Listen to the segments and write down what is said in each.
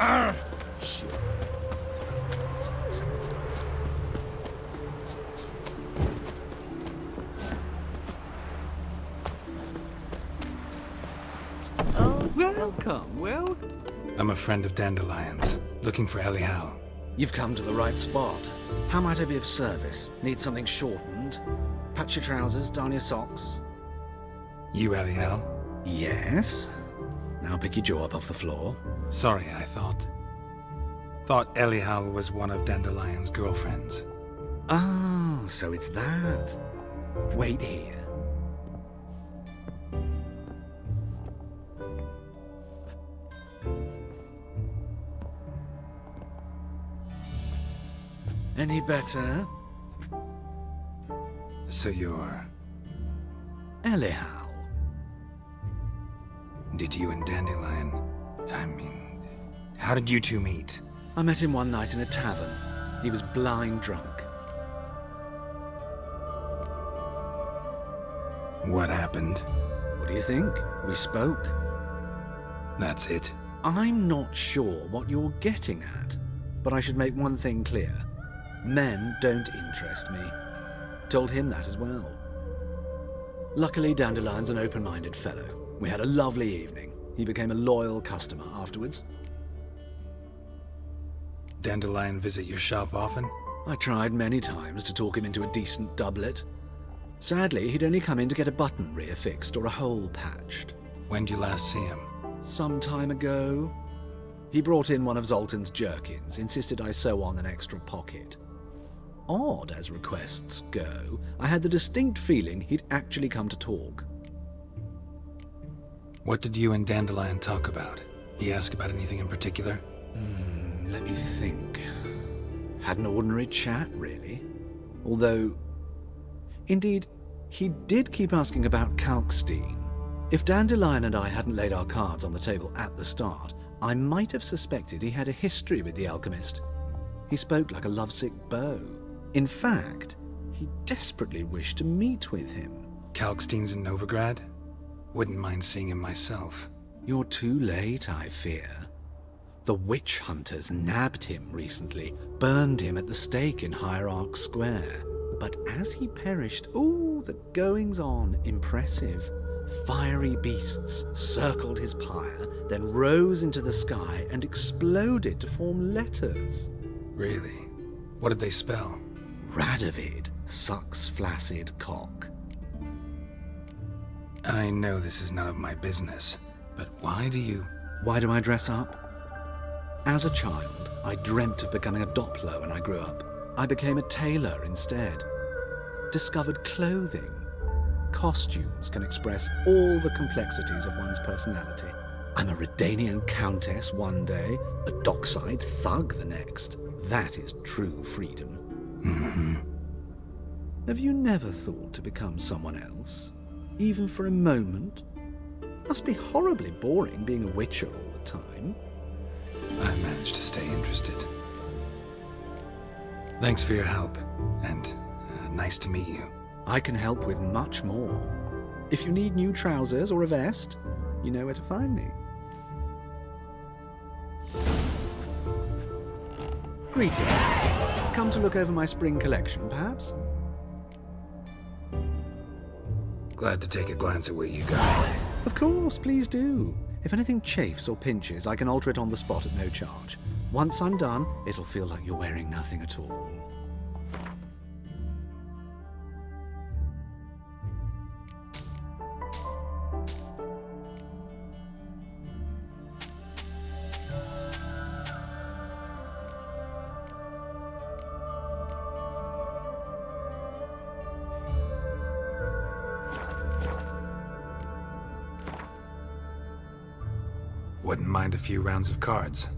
Shit. Welcome. I'm a friend of Dandelion's, looking for Elial. You've come to the right spot. How might I be of service? Need something shortened? Patch your trousers, darn your socks. You Elial? Yes. Now pick your jaw up off the floor. Sorry, I thought Elial was one of Dandelion's girlfriends. Oh, so it's that. Wait here. Any better? So you're... Elial. Did you and Dandelion... how did you two meet? I met him one night in a tavern. He was blind drunk. What happened? What do you think? We spoke. That's it? I'm not sure what you're getting at, but I should make one thing clear. Men don't interest me. Told him that as well. Luckily, Dandelion's an open-minded fellow. We had a lovely evening. He became a loyal customer afterwards. Dandelion visit your shop often? I tried many times to talk him into a decent doublet. Sadly, he'd only come in to get a button reaffixed or a hole patched. When'd you last see him? Some time ago. He brought in one of Zoltan's jerkins, insisted I sew on an extra pocket. Odd as requests go, I had the distinct feeling he'd actually come to talk. What did you and Dandelion talk about? He ask about anything in particular? Let me think. Had an ordinary chat, really. Although, indeed, he did keep asking about Kalkstein. If Dandelion and I hadn't laid our cards on the table at the start, I might have suspected he had a history with the alchemist. He spoke like a lovesick beau. In fact, he desperately wished to meet with him. Kalkstein's in Novigrad? Wouldn't mind seeing him myself. You're too late, I fear. The witch hunters nabbed him recently, burned him at the stake in Hierarch Square. But as he perished, the goings-on impressive. Fiery beasts circled his pyre, then rose into the sky and exploded to form letters. Really? What did they spell? Radovid sucks flaccid cock. I know this is none of my business, but why do I dress up? As a child, I dreamt of becoming a Doppler when I grew up. I became a tailor instead. Discovered clothing. Costumes can express all the complexities of one's personality. I'm a Redanian countess one day, a dockside thug the next. That is true freedom. Have you never thought to become someone else? Even for a moment? Must be horribly boring being a witcher all the time. I managed to stay interested. Thanks for your help, and nice to meet you. I can help with much more. If you need new trousers or a vest, you know where to find me. Greetings. Come to look over my spring collection, perhaps? Glad to take a glance at what you got. Of course, please do. If anything chafes or pinches, I can alter it on the spot at no charge. Once I'm done, it'll feel like you're wearing nothing at all. Wouldn't mind a few rounds of cards.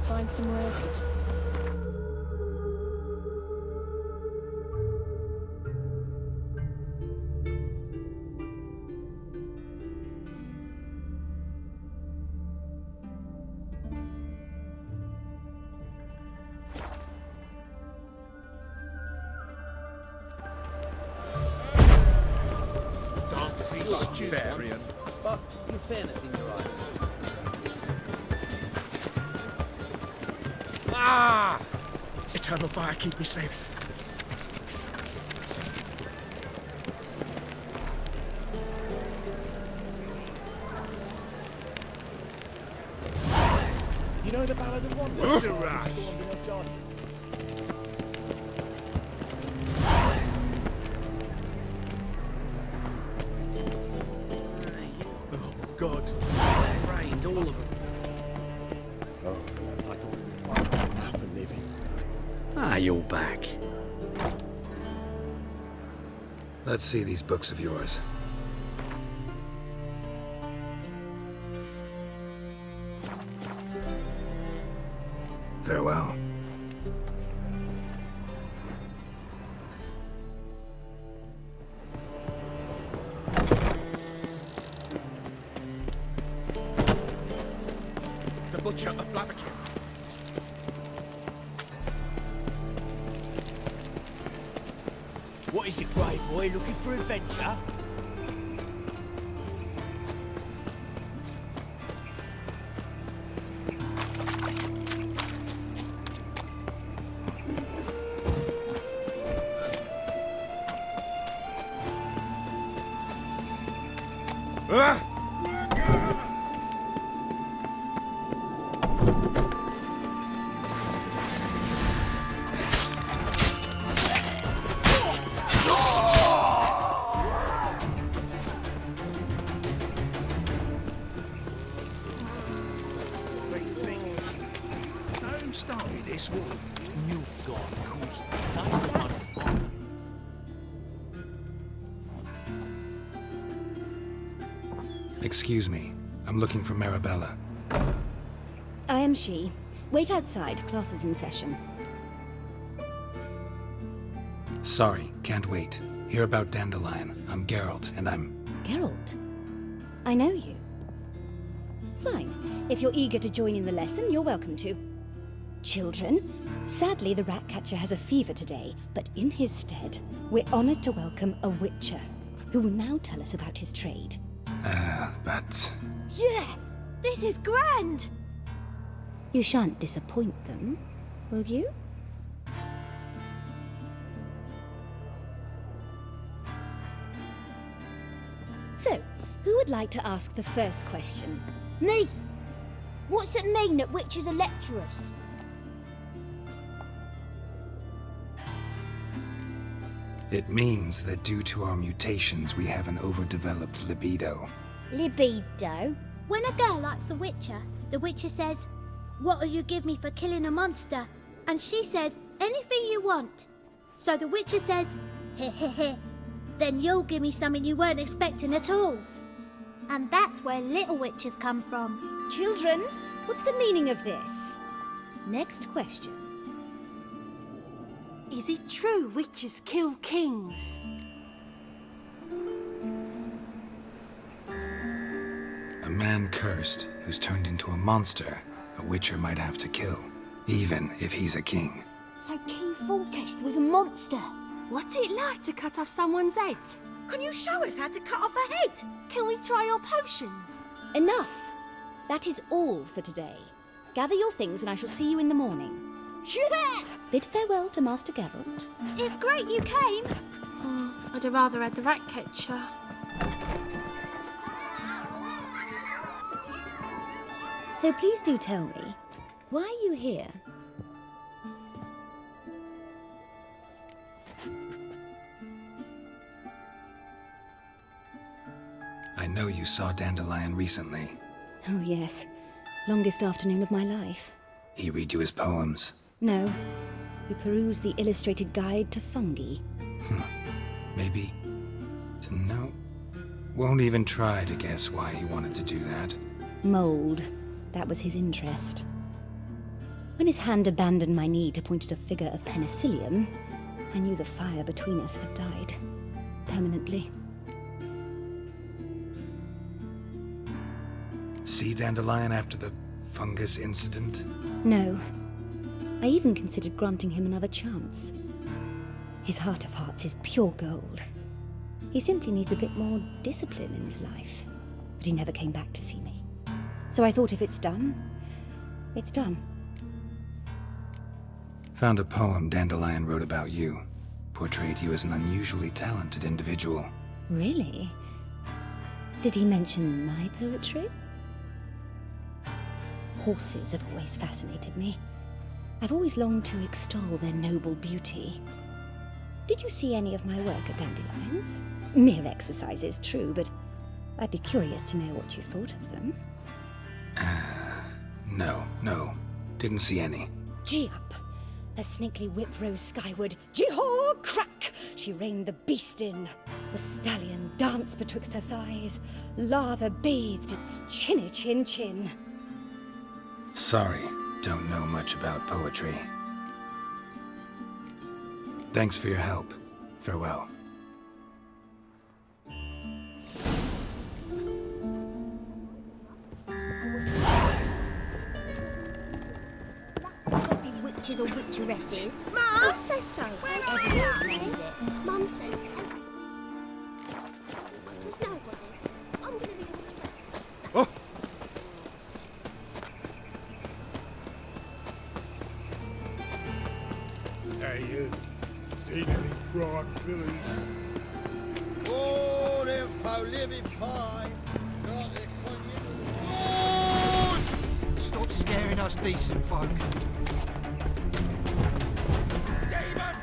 Find some work. Barbarian. But your fairness in your eyes. Ah! Eternal fire, keep me safe. You know the Ballad of Wonder? What's the rush? Oh, God. It rained, all of them. Oh, I thought I'd had enough of living. Ah, you're back. Let's see these books of yours. Farewell. The Butcher of Blaviken. What is it, Grey Boy? Looking for adventure? Started this war. Newfgard, of course. That's the one. Excuse me. I'm looking for Marabella. I am she. Wait outside. Class is in session. Sorry, can't wait. Hear about Dandelion. I'm Geralt, and I'm... Geralt? I know you. Fine. If you're eager to join in the lesson, you're welcome to. Children, sadly the Ratcatcher has a fever today, but in his stead, we're honored to welcome a Witcher, who will now tell us about his trade. But... Yeah! This is grand! You shan't disappoint them, will you? So, who would like to ask the first question? Me! What's it mean that witches are lecturers? It means that due to our mutations, we have an overdeveloped libido. Libido? When a girl likes a witcher, the witcher says, "What'll you give me for killing a monster?" And she says, "Anything you want." So the witcher says, "Heh heh heh. Then you'll give me something you weren't expecting at all." And that's where little witches come from. Children, what's the meaning of this? Next question. Is it true witches kill kings? A man cursed who's turned into a monster, a witcher might have to kill, even if he's a king. So King Foltest was a monster. What's it like to cut off someone's head? Can you show us how to cut off a head? Can we try your potions? Enough. That is all for today. Gather your things and I shall see you in the morning. Yeah! Bid farewell to Master Geralt. It's great you came. I'd have rather had the rat catcher. So please do tell me, why are you here? I know you saw Dandelion recently. Oh yes, longest afternoon of my life. He read you his poems. No, we perused the illustrated guide to fungi. Maybe. No. Won't even try to guess why he wanted to do that. Mould, that was his interest. When his hand abandoned my knee to point at a figure of penicillium, I knew the fire between us had died. Permanently. See Dandelion after the fungus incident? No. I even considered granting him another chance. His heart of hearts is pure gold. He simply needs a bit more discipline in his life. But he never came back to see me. So I thought if it's done, it's done. Found a poem Dandelion wrote about you. Portrayed you as an unusually talented individual. Really? Did he mention my poetry? Horses have always fascinated me. I've always longed to extol their noble beauty. Did you see any of my work at Dandelions? Mere exercises, true, but I'd be curious to know what you thought of them. No. Didn't see any. Gee up! A snaky whip rose skyward. Jee-haw! Crack! She reined the beast in. The stallion danced betwixt her thighs. Lather bathed its chinny chin. Sorry, don't know much about poetry. Thanks for your help. Farewell. Could be witches or witcheresses. Mum! Who says so? Where are Everyone you? else knows it. Mum says just nobody. I'm gonna be a witcheress. Oh! Hey, you. Seen any prime fillies? Oh, they're for living fine. Got their cognac. Stop scaring us decent folk. Demon!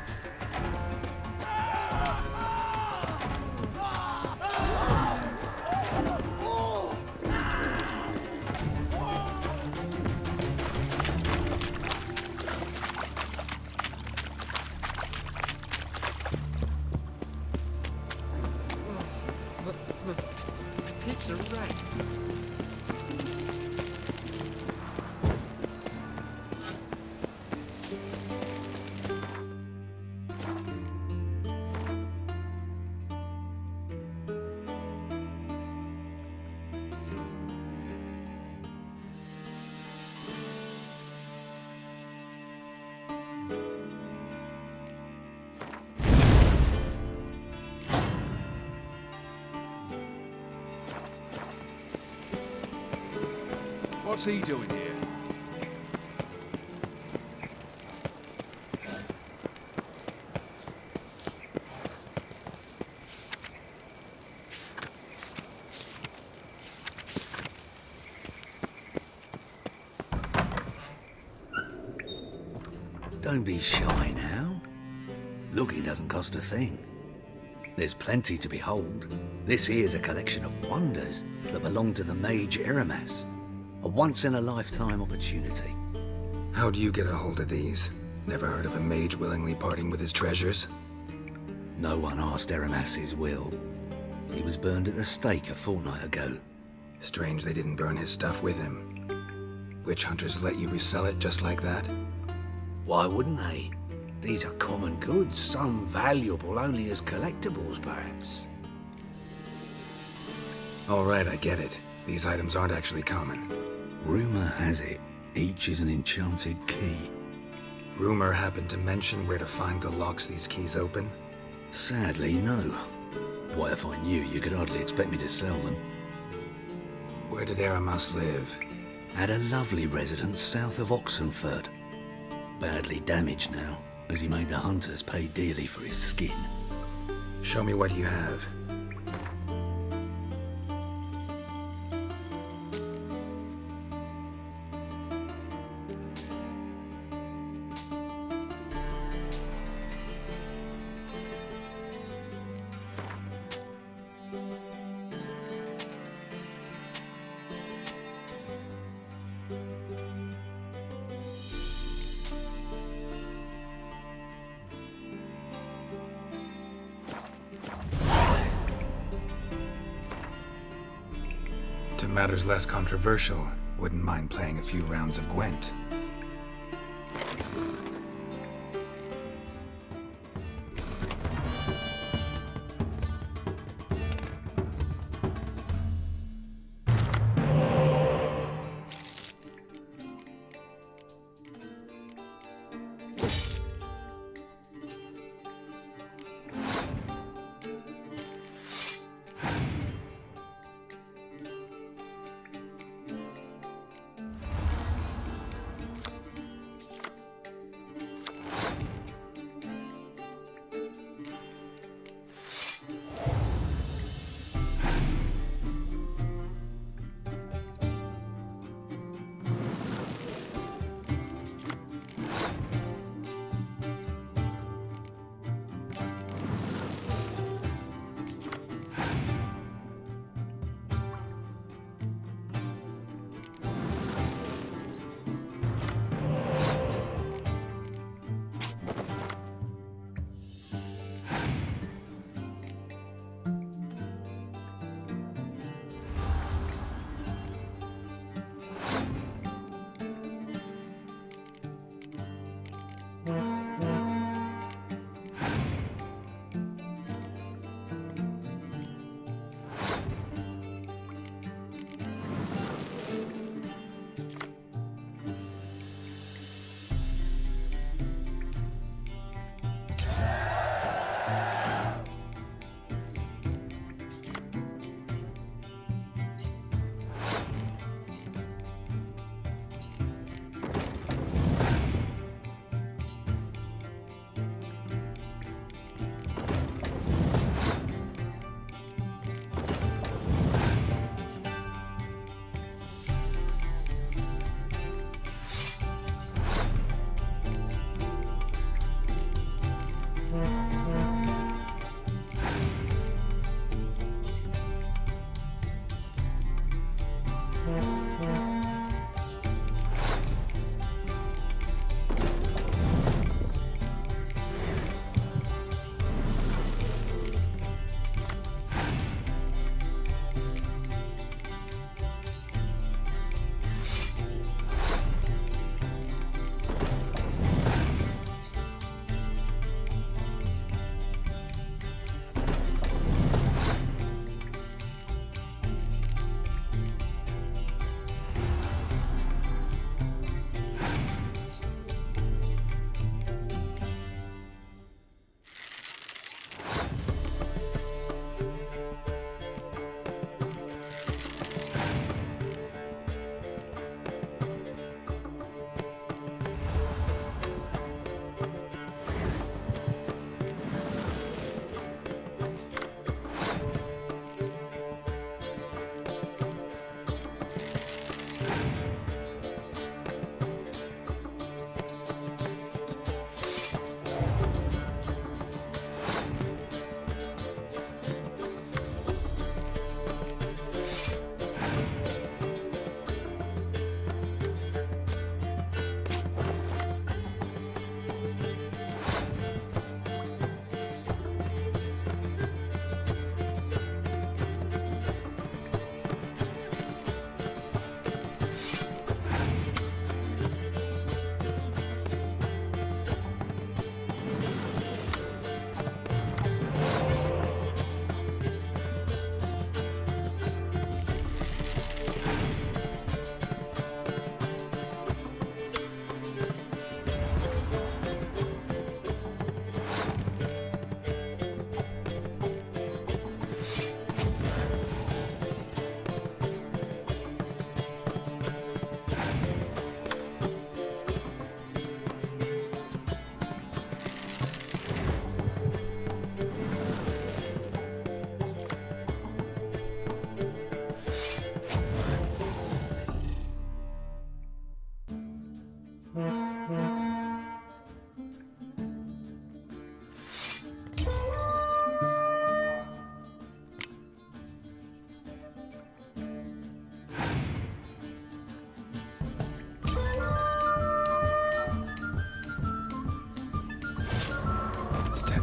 It's a rat. What's he doing here? Don't be shy now. Looking doesn't cost a thing. There's plenty to behold. This here's a collection of wonders that belong to the mage Eramas. A once-in-a-lifetime opportunity. How do you get a hold of these? Never heard of a mage willingly parting with his treasures? No one asked Eramas' will. He was burned at the stake a fortnight ago. Strange they didn't burn his stuff with him. Witch hunters let you resell it just like that? Why wouldn't they? These are common goods, some valuable only as collectibles, perhaps. All right, I get it. These items aren't actually common. Rumor has it, each is an enchanted key. Rumor happened to mention where to find the locks these keys open? Sadly, no. Why, if I knew, you could hardly expect me to sell them. Where did Eramas live? At a lovely residence south of Oxenford. Badly damaged now, as he made the hunters pay dearly for his skin. Show me what you have. To matters less controversial, wouldn't mind playing a few rounds of Gwent.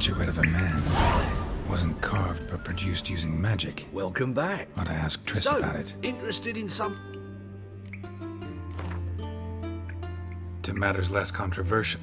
statuette of a man. Wasn't carved, but produced using magic. Welcome back. Ought to ask Triss So, about it. interested in some... To matters less controversial.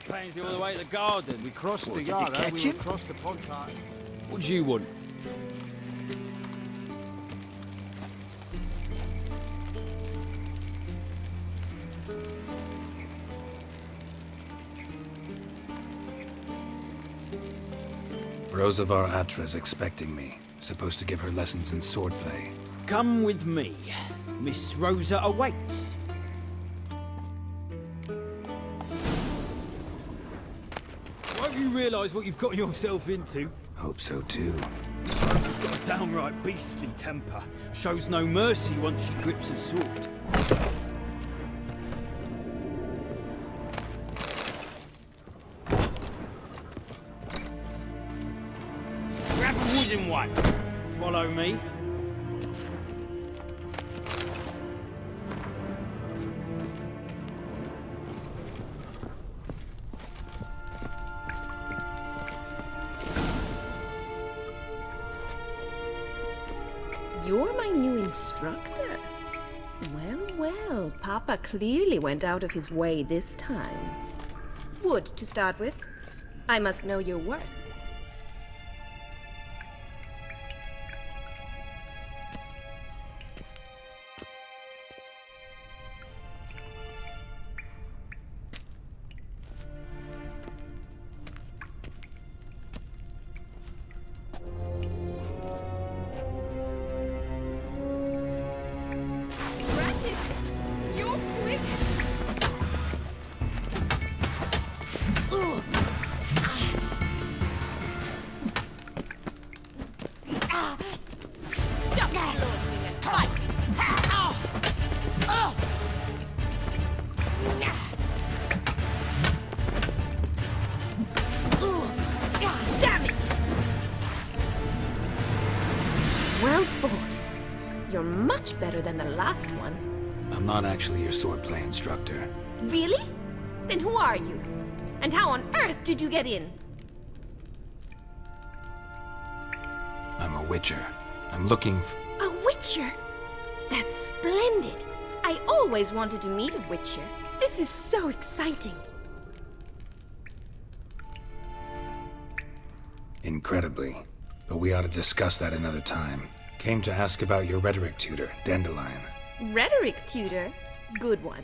pansy all the way to the garden. We crossed the Did you yard, catch we him? were across the pond. What do you want? Rosa var Atra's expecting me. Supposed to give her lessons in swordplay. Come with me. Miss Rosa awaits. Won't you realise what you've got yourself into? Hope so too. Miss Rosa's got a downright beastly temper. Shows no mercy once she grips a sword. Grab a wooden one. Follow me. You're my new instructor? Well, well, Papa clearly went out of his way this time. Wood, to start with. I must know your worth. You're much better than the last one. I'm not actually your swordplay instructor. Really? Then who are you? And how on earth did you get in? I'm a witcher. I'm looking for... A witcher? That's splendid. I always wanted to meet a witcher. This is so exciting. Incredibly. But we ought to discuss that another time. Came to ask about your rhetoric tutor, Dandelion. Rhetoric tutor? Good one.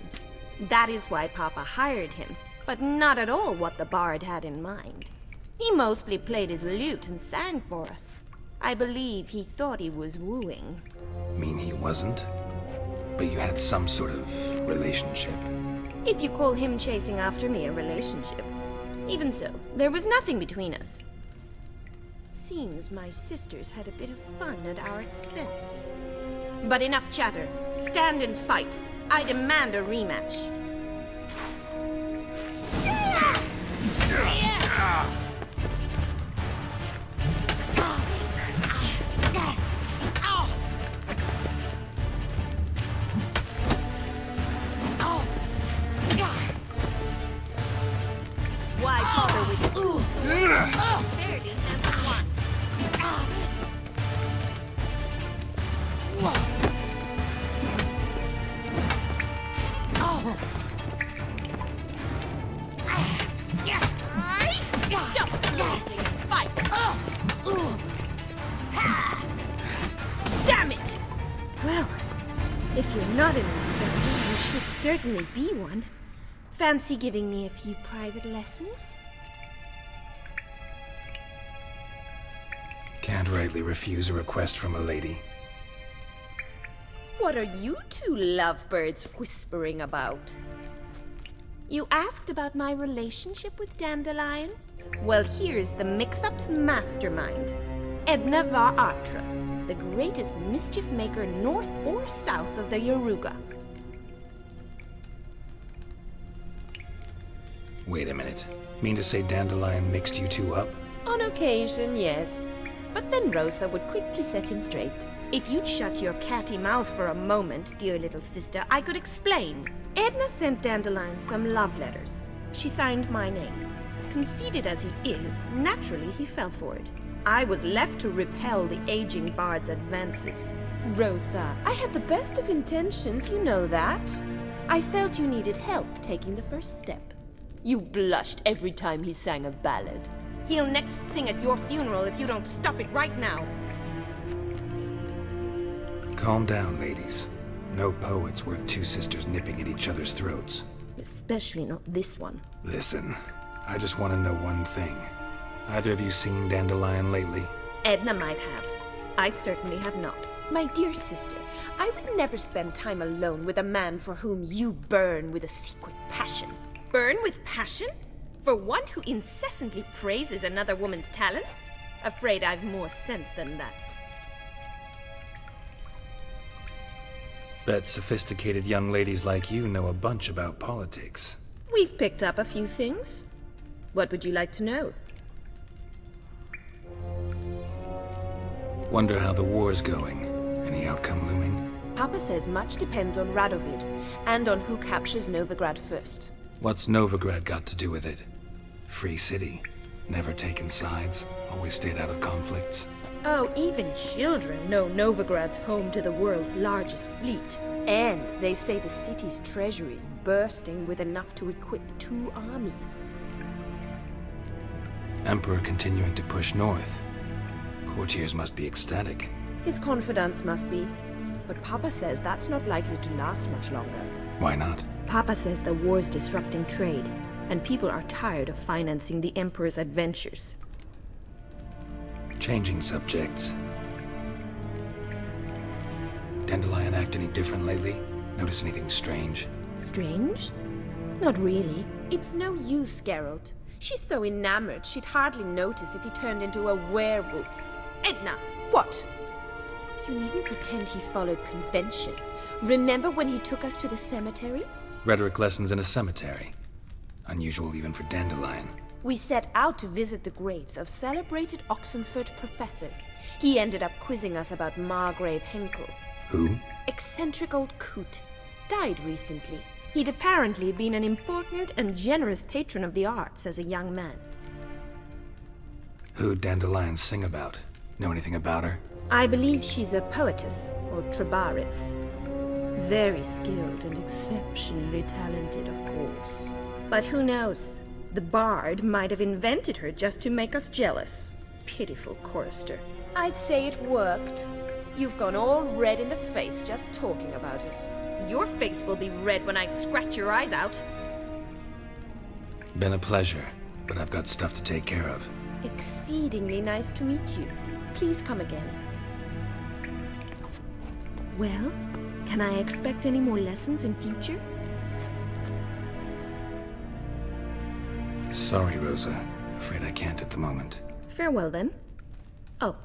That is why Papa hired him, but not at all what the bard had in mind. He mostly played his lute and sang for us. I believe he thought he was wooing. Mean he wasn't? But you had some sort of relationship. If you call him chasing after me a relationship. Even so, there was nothing between us. Seems my sisters had a bit of fun at our expense. But enough chatter. Stand and fight. I demand a rematch. Why bother with the tools? Barely handle one. Stop floating and fight! Damn it! Well, if you're not an instructor, you should certainly be one. Fancy giving me a few private lessons? Can't rightly refuse a request from a lady. What are you two lovebirds whispering about? You asked about my relationship with Dandelion? Well, here's the mix-up's mastermind. Edna var Atra, the greatest mischief maker north or south of the Yaruga. Wait a minute. Mean to say Dandelion mixed you two up? On occasion, yes. But then Rosa would quickly set him straight. If you'd shut your catty mouth for a moment, dear little sister, I could explain. Edna sent Dandelion some love letters. She signed my name. Conceited as he is, naturally he fell for it. I was left to repel the aging bard's advances. Rosa, I had the best of intentions, you know that. I felt you needed help taking the first step. You blushed every time he sang a ballad. He'll next sing at your funeral if you don't stop it right now. Calm down, ladies. No poet's worth two sisters nipping at each other's throats. Especially not this one. Listen, I just want to know one thing. Either of you seen Dandelion lately? Edna might have. I certainly have not. My dear sister, I would never spend time alone with a man for whom you burn with a secret passion. Burn with passion? For one who incessantly praises another woman's talents? Afraid I've more sense than that. Bet sophisticated young ladies like you know a bunch about politics. We've picked up a few things. What would you like to know? Wonder how the war's going. Any outcome looming? Papa says much depends on Radovid, and on who captures Novigrad first. What's Novigrad got to do with it? Free city. Never taken sides. Always stayed out of conflicts. Oh, even children know Novigrad's home to the world's largest fleet. And they say the city's treasury is bursting with enough to equip 2 armies. Emperor continuing to push north. Courtiers must be ecstatic. His confidants must be. But Papa says that's not likely to last much longer. Why not? Papa says the war's disrupting trade, and people are tired of financing the Emperor's adventures. Changing subjects. Dandelion act any different lately? Notice anything strange? Strange? Not really. It's no use, Geralt. She's so enamored she'd hardly notice if he turned into a werewolf. Edna! What? You needn't pretend he followed convention. Remember when he took us to the cemetery? Rhetoric lessons in a cemetery. Unusual even for Dandelion. We set out to visit the graves of celebrated Oxenford professors. He ended up quizzing us about Margrave Henkel. Who? Eccentric old coot. Died recently. He'd apparently been an important and generous patron of the arts as a young man. Who'd Dandelion sing about? Know anything about her? I believe she's a poetess, or trebarits. Very skilled and exceptionally talented, of course. But who knows? The bard might have invented her just to make us jealous. Pitiful chorister. I'd say it worked. You've gone all red in the face just talking about it. Your face will be red when I scratch your eyes out. Been a pleasure, but I've got stuff to take care of. Exceedingly nice to meet you. Please come again. Well, can I expect any more lessons in future? Sorry, Rosa. Afraid I can't at the moment. Farewell, then. Oh,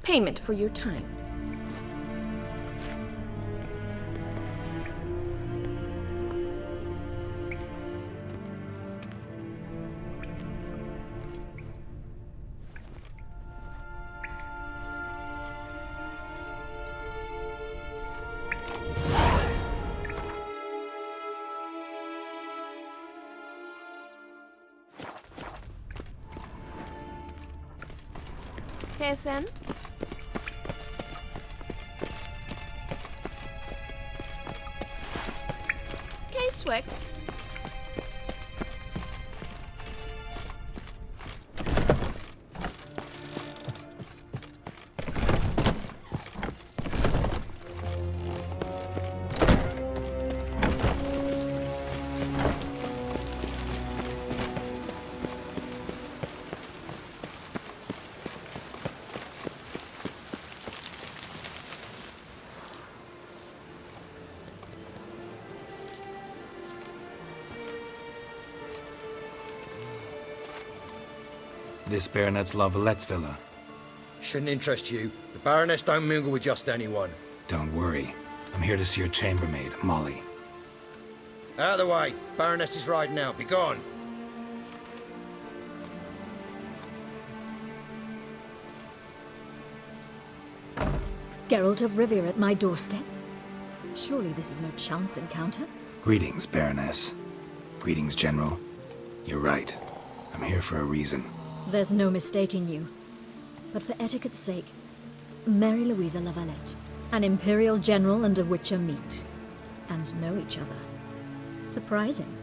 payment for your time. Sen? K-Swex. This Baronet's La Valette's villa. Shouldn't interest you. The Baroness don't mingle with just anyone. Don't worry. I'm here to see your chambermaid, Molly. Out of the way. Baroness is riding out. Be gone. Geralt of Rivia at my doorstep? Surely this is no chance encounter? Greetings, Baroness. Greetings, General. You're right. I'm here for a reason. There's no mistaking you. But for etiquette's sake, Mary Louisa La Valette, an Imperial General and a Witcher meet, and know each other. Surprising.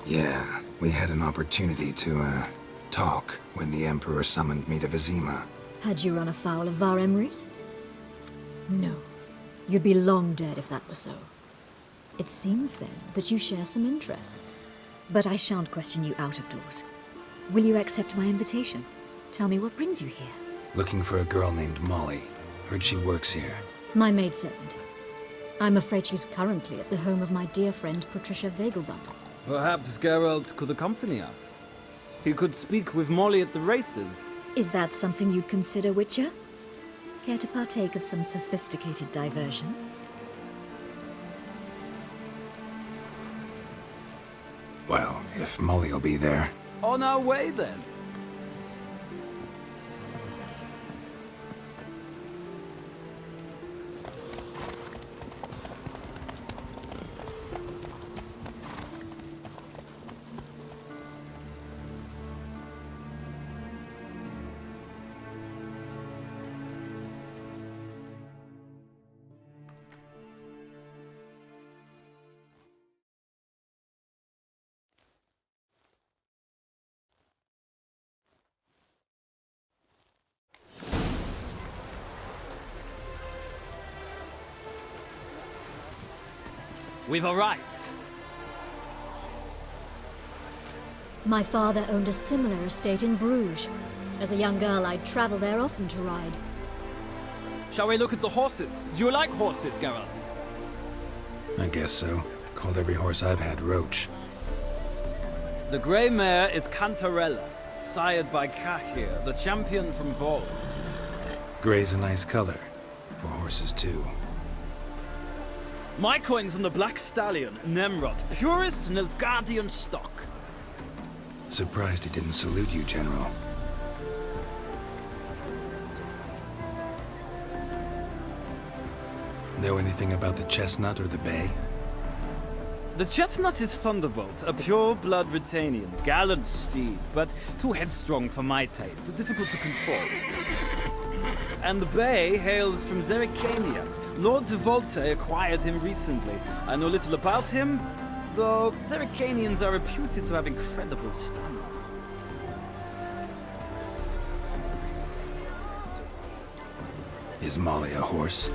Yeah, we had an opportunity to, talk when the Emperor summoned me to Vesemir. Had you run afoul of Var Emrys? No. You'd be long dead if that were so. It seems, then, that you share some interests. But I shan't question you out of doors. Will you accept my invitation? Tell me what brings you here. Looking for a girl named Molly. Heard she works here. My maidservant. I'm afraid she's currently at the home of my dear friend Patricia Vegelbund. Perhaps Geralt could accompany us. He could speak with Molly at the races. Is that something you'd consider, Witcher? Care to partake of some sophisticated diversion? Well, if Molly'll be there. On our way, then. We've arrived. My father owned a similar estate in Bruges. As a young girl, I'd travel there often to ride. Shall we look at the horses? Do you like horses, Geralt? I guess so. Called every horse I've had Roach. The grey mare is Cantarella, sired by Cahir, the champion from Vol. Grey's a nice color. For horses, too. My coin's on the Black Stallion, Nemrod, purest Nilfgaardian stock. Surprised he didn't salute you, General. Know anything about the chestnut or the bay? The chestnut is Thunderbolt, a pure-blood Retanian, gallant steed, but too headstrong for my taste, difficult to control. And the bay hails from Zerrikania. Lord de Volte acquired him recently. I know little about him, though Zerrikanians are reputed to have incredible stamina. Is Molly a horse?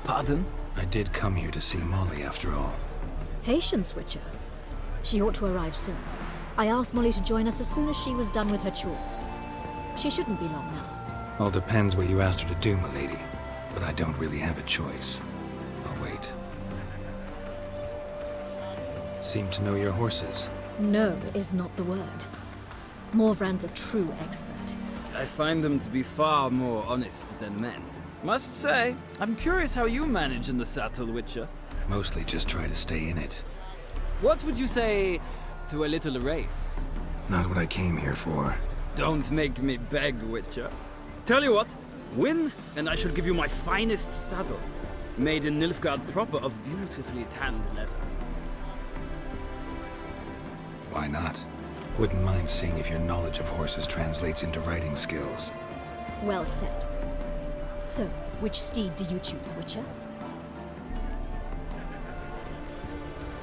Pardon? I did come here to see Molly, after all. Patience, Witcher. She ought to arrive soon. I asked Molly to join us as soon as she was done with her chores. She shouldn't be long now. All depends what you asked her to do, milady. But I don't really have a choice. I'll wait. Seem to know your horses. No is not the word. Morvrand's a true expert. I find them to be far more honest than men. Must say, I'm curious how you manage in the saddle, Witcher. Mostly just try to stay in it. What would you say to a little race? Not what I came here for. Don't make me beg, Witcher. Tell you what, win, and I shall give you my finest saddle. Made in Nilfgaard proper of beautifully tanned leather. Why not? Wouldn't mind seeing if your knowledge of horses translates into riding skills. Well said. So, which steed do you choose, Witcher?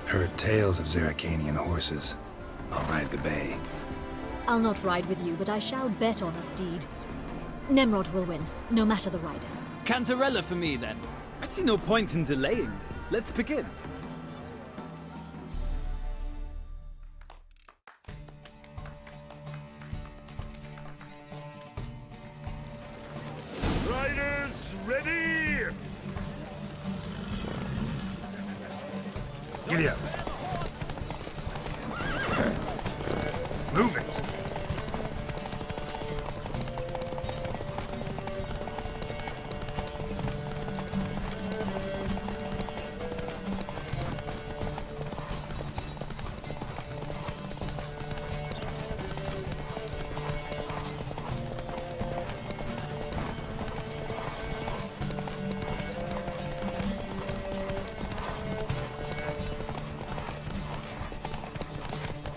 Heard tales of Zerrikanian horses. I'll ride the bay. I'll not ride with you, but I shall bet on a steed. Nemrod will win, no matter the rider. Cantarella for me, then. I see no point in delaying this. Let's begin. Riders, ready! Giddy up. Move it.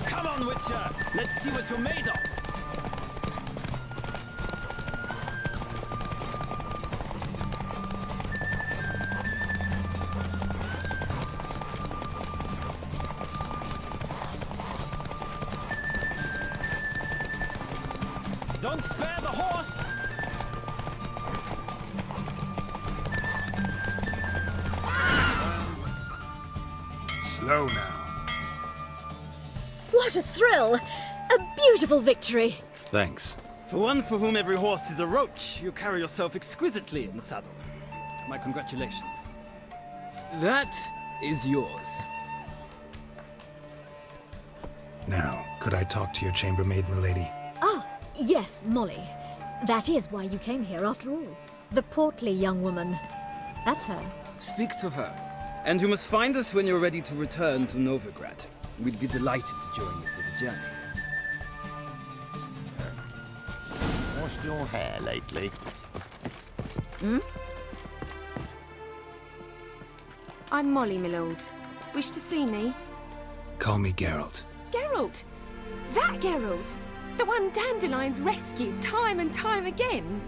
Come on, Witcher! Let's see what you're made of! Don't spare the horse! Slow now. What a thrill! A beautiful victory! Thanks. For one for whom every horse is a roach, you carry yourself exquisitely in the saddle. My congratulations. That is yours. Now, could I talk to your chambermaid, milady? Ah, yes, Molly. That is why you came here after all. The portly young woman. That's her. Speak to her. And you must find us when you're ready to return to Novigrad. We'd be delighted to join you for the journey. Washed your hair lately? I'm Molly, my lord. Wish to see me? Call me Geralt. Geralt! That Geralt! The one Dandelion's rescued time and time again!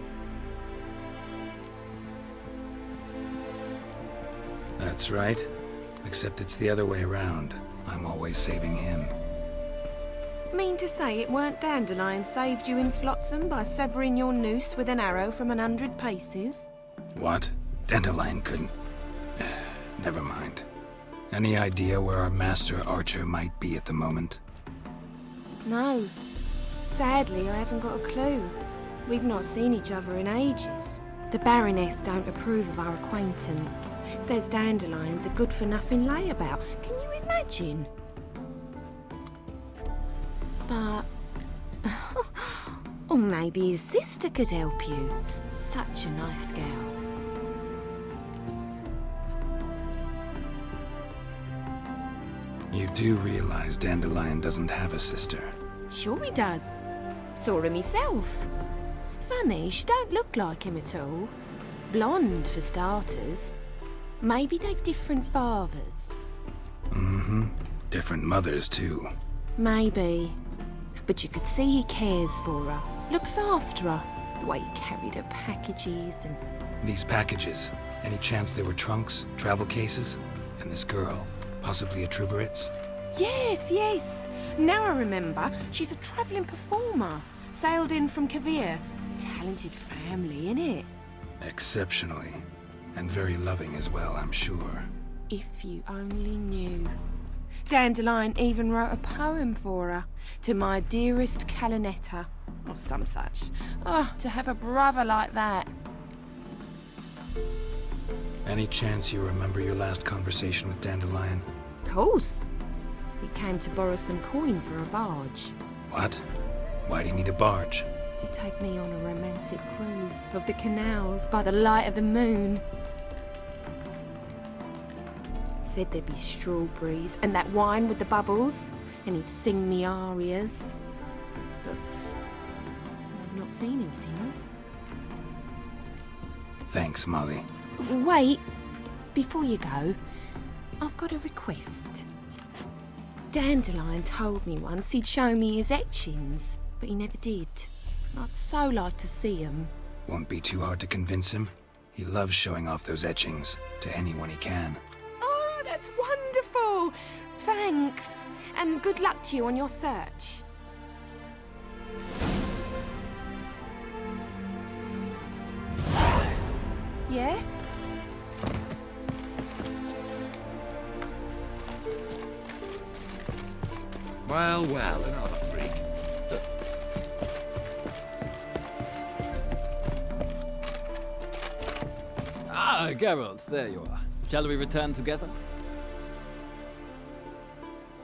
That's right. Except it's the other way around. I'm always saving him. Mean to say it weren't Dandelion saved you in Flotsam by severing your noose with an arrow from 100 paces? What? Dandelion couldn't... Never mind. Any idea where our master archer might be at the moment? No. Sadly, I haven't got a clue. We've not seen each other in ages. The Baroness don't approve of our acquaintance. Says Dandelion's a good-for-nothing layabout. Can you imagine? But... or maybe his sister could help you. Such a nice girl. You do realize Dandelion doesn't have a sister? Sure he does. Saw her myself. Funny, she don't look like him at all. Blonde, for starters. Maybe they've different fathers. Mm-hmm. Different mothers, too. Maybe. But you could see he cares for her. Looks after her. The way he carried her packages and... These packages, any chance they were trunks, travel cases? And this girl, possibly a Truberitz? Yes, yes. Now I remember. She's a travelling performer. Sailed in from Kavir. Talented family, innit? Exceptionally. And very loving as well, I'm sure. If you only knew. Dandelion even wrote a poem for her. To my dearest Calinetta. Or some such. Oh, to have a brother like that. Any chance you remember your last conversation with Dandelion? Of course. He came to borrow some coin for a barge. What? Why do you need a barge? To take me on a romantic cruise of the canals by the light of the moon. Said there'd be strawberries and that wine with the bubbles, and he'd sing me arias. But I've not seen him since. Thanks, Molly. Wait, before you go, I've got a request. Dandelion told me once he'd show me his etchings, but he never did. I'd so like to see them. Won't be too hard to convince him. He loves showing off those etchings to anyone he can. Oh, that's wonderful! Thanks, and good luck to you on your search. Yeah? Well, well, another freak. Ah, Geralt, there you are. Shall we return together?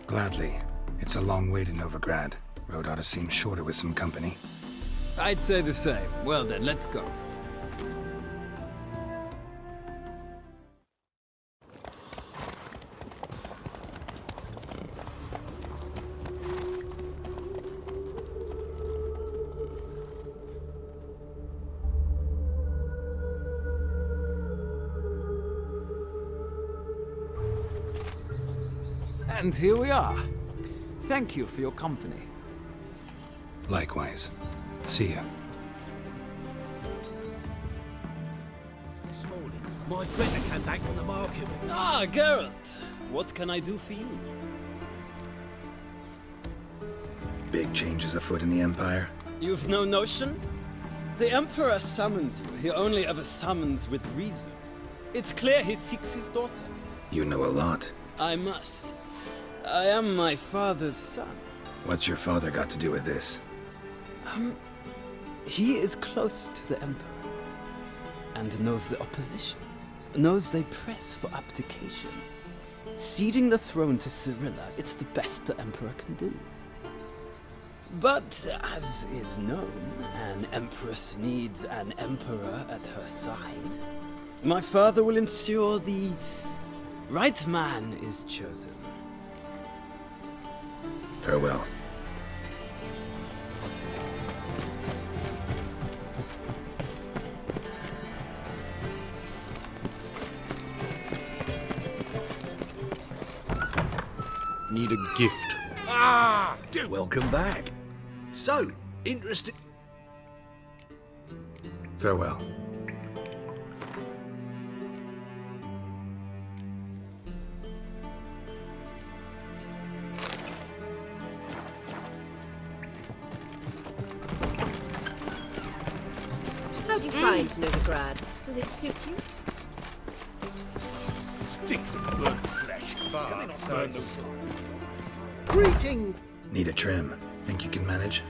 Gladly. It's a long way to Novigrad. Road ought to seem shorter with some company. I'd say the same. Well then, let's go. And here we are. Thank you for your company. Likewise. See ya. This morning, my Greta came back from the market with... Ah, Geralt! What can I do for you? Big changes afoot in the Empire. You've no notion? The Emperor summoned you. He only ever summons with reason. It's clear he seeks his daughter. You know a lot. I must. I am my father's son. What's your father got to do with this? He is close to the Emperor. And knows the opposition. Knows they press for abdication. Ceding the throne to Cyrilla, it's the best the Emperor can do. But, as is known, an Empress needs an Emperor at her side. My father will ensure the right man is chosen. Farewell. Need a gift. Ah! Welcome back. So, interested... Farewell. How do you find Novigrad? Does it suit you? Sticks of burnt flesh. Can they not burn them? Greeting! Need a trim. Think you can manage?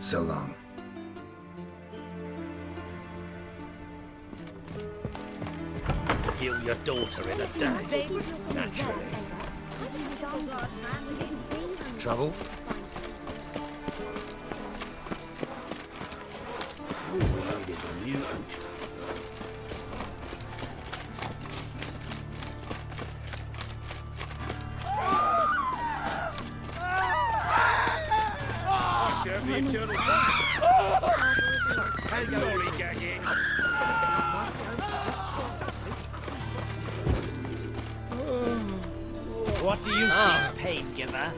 So long. Heal your daughter in a day. Naturally. Trouble? Oh, we needed a mutant. I serve the eternal fire. Lollygagging. What do you see, pain giver?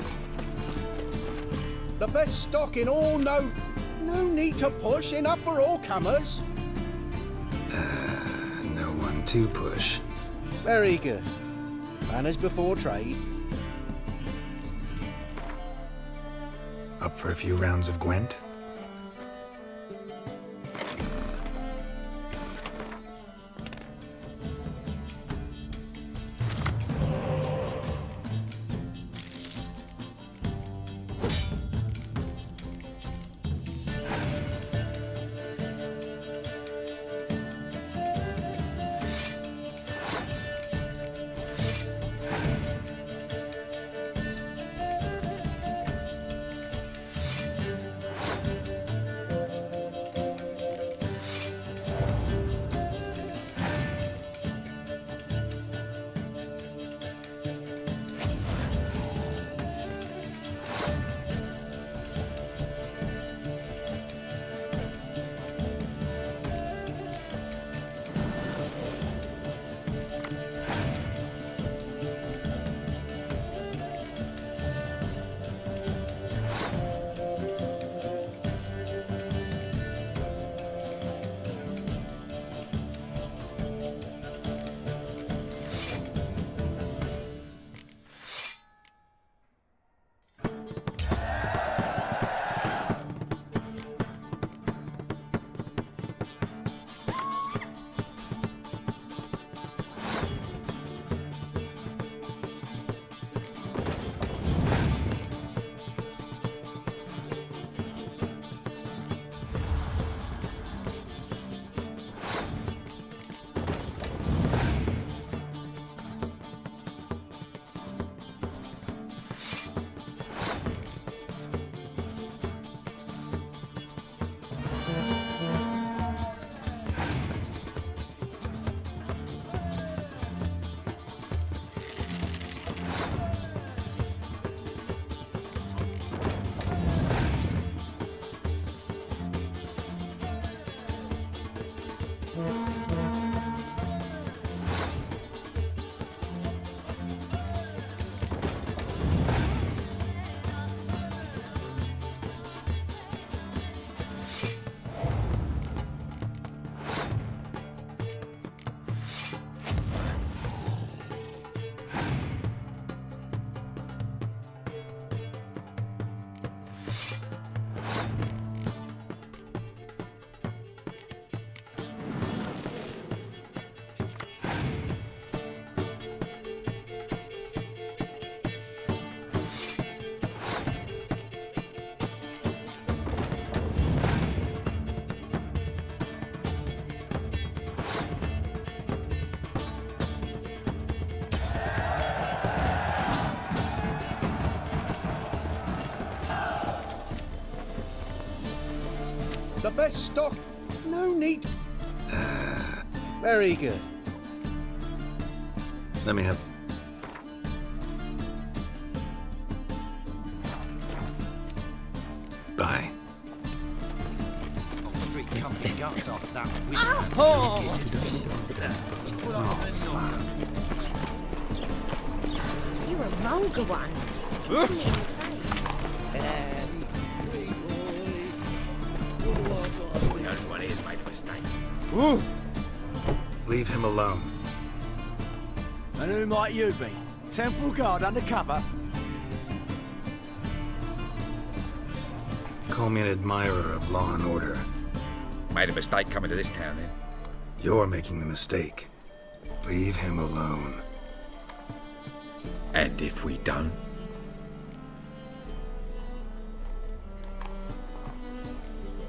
The best stock in all, no need to push, enough for all comers. No one to push. Very good. Manners before trade. Up for a few rounds of Gwent? The best stock. No need. Very good. Let me have... Bye. Street company guts off that whiskey. Oh. You're a vulgar one. I can see it in your face. The only one here's made a mistake. Leave him alone. And who might you be? Temple guard undercover? Call me an admirer of law and order. Made a mistake coming to this town, then. You're making the mistake. Leave him alone. And if we don't?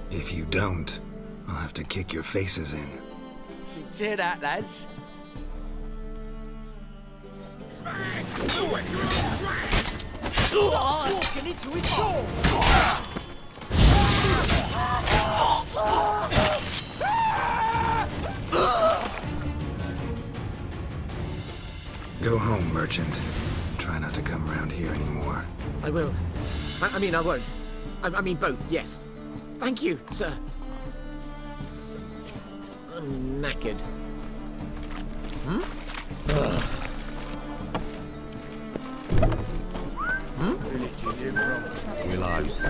If you don't, I'll have to kick your faces in. Cheer that, lads. Walking into his soul. Go home, merchant. Try not to come round here anymore. I will. I mean, I won't. I mean both, yes. Thank you, sir. I'm knackered. Relax. I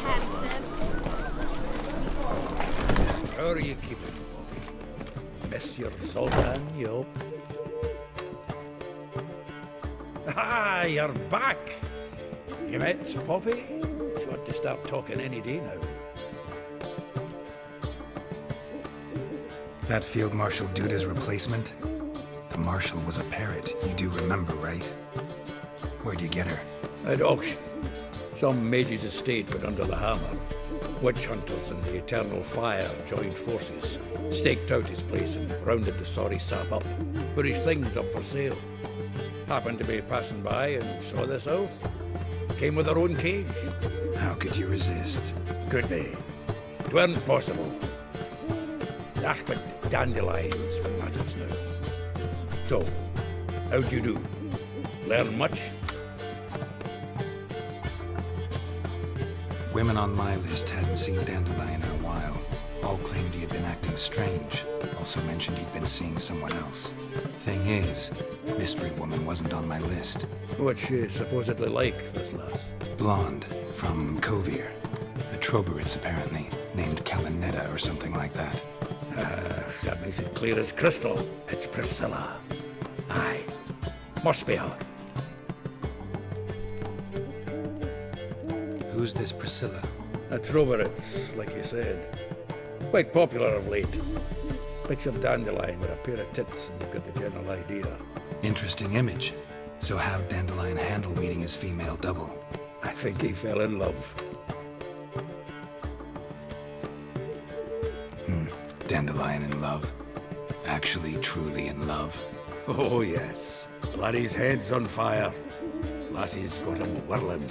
have some. How are you keeping, Monsieur Zoltan, you hope? Ah, you're back! You met Poppy? She ought to start talking any day now. That Field Marshal Duda's replacement? The Marshal was a parrot, you do remember, right? Where'd you get her? At auction. Some mage's estate went under the hammer. Witch hunters and the Eternal Fire joined forces, staked out his place and rounded the sorry sap up, put his things up for sale. Happened to be passing by and saw this out. Came with her own cage. How could you resist? Could they? 'Tweren't possible. Nach but dandelions what matters now. So, how'd you do? Learn much? Women on my list hadn't seen Dandelion in a while. All claimed he had been acting strange. Also mentioned he'd been seeing someone else. Thing is, Mystery Woman wasn't on my list. What's she supposedly like, this lass? Blonde, from Kovir. A Troberitz, apparently, named Kalinetta or something like that. That makes it clear as crystal. It's Priscilla. Aye. Must be her. Who's this Priscilla? A Troberitz, like you said. Quite popular of late. Picture Dandelion with a pair of tits and you've got the general idea. Interesting image. So how'd Dandelion handle meeting his female double? I think he fell in love. Dandelion in love? Actually, truly in love? Oh, yes. Laddie's head's on fire. Lassie's got him whirling.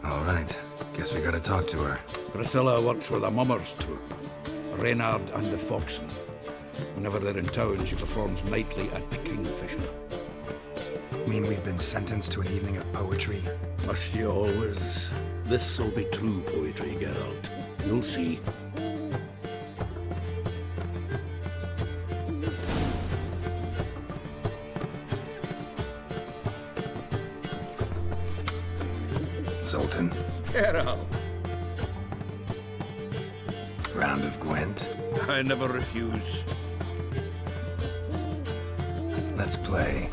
All right. Guess we gotta talk to her. Priscilla works with a mummers troupe. Reynard and the Foxen. Whenever they're in town, she performs nightly at the Kingfisher. Mean we've been sentenced to an evening of poetry? Must you always? This'll be true poetry, Geralt. You'll see. Zoltan. Geralt. Round of Gwent. I never refuse. Let's play.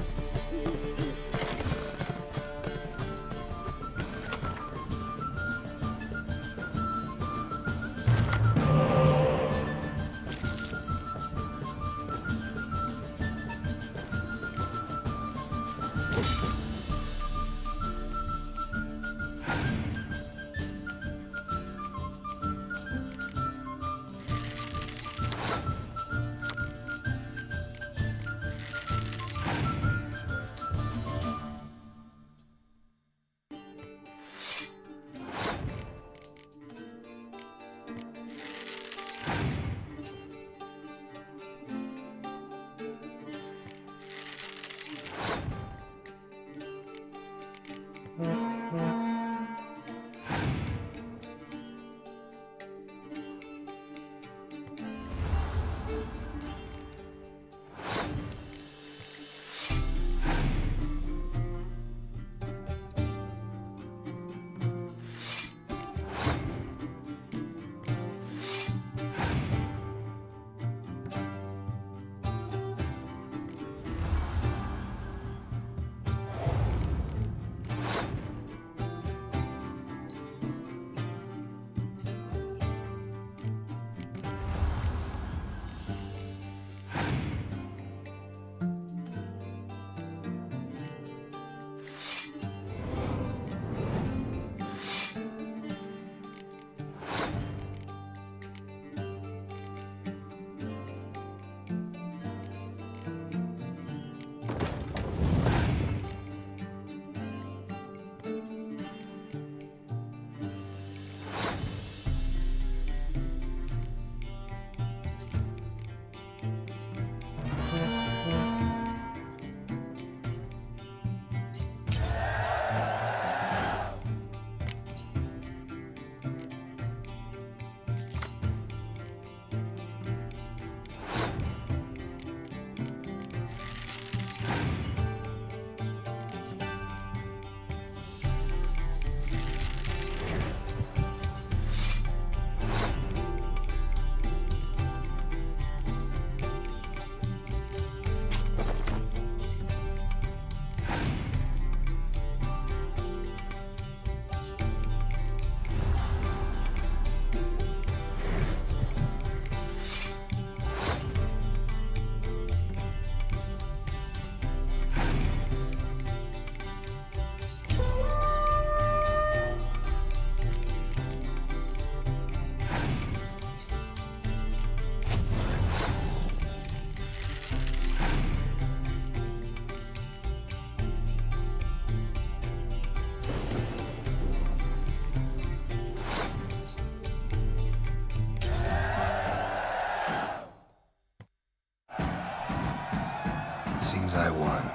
Seems I won.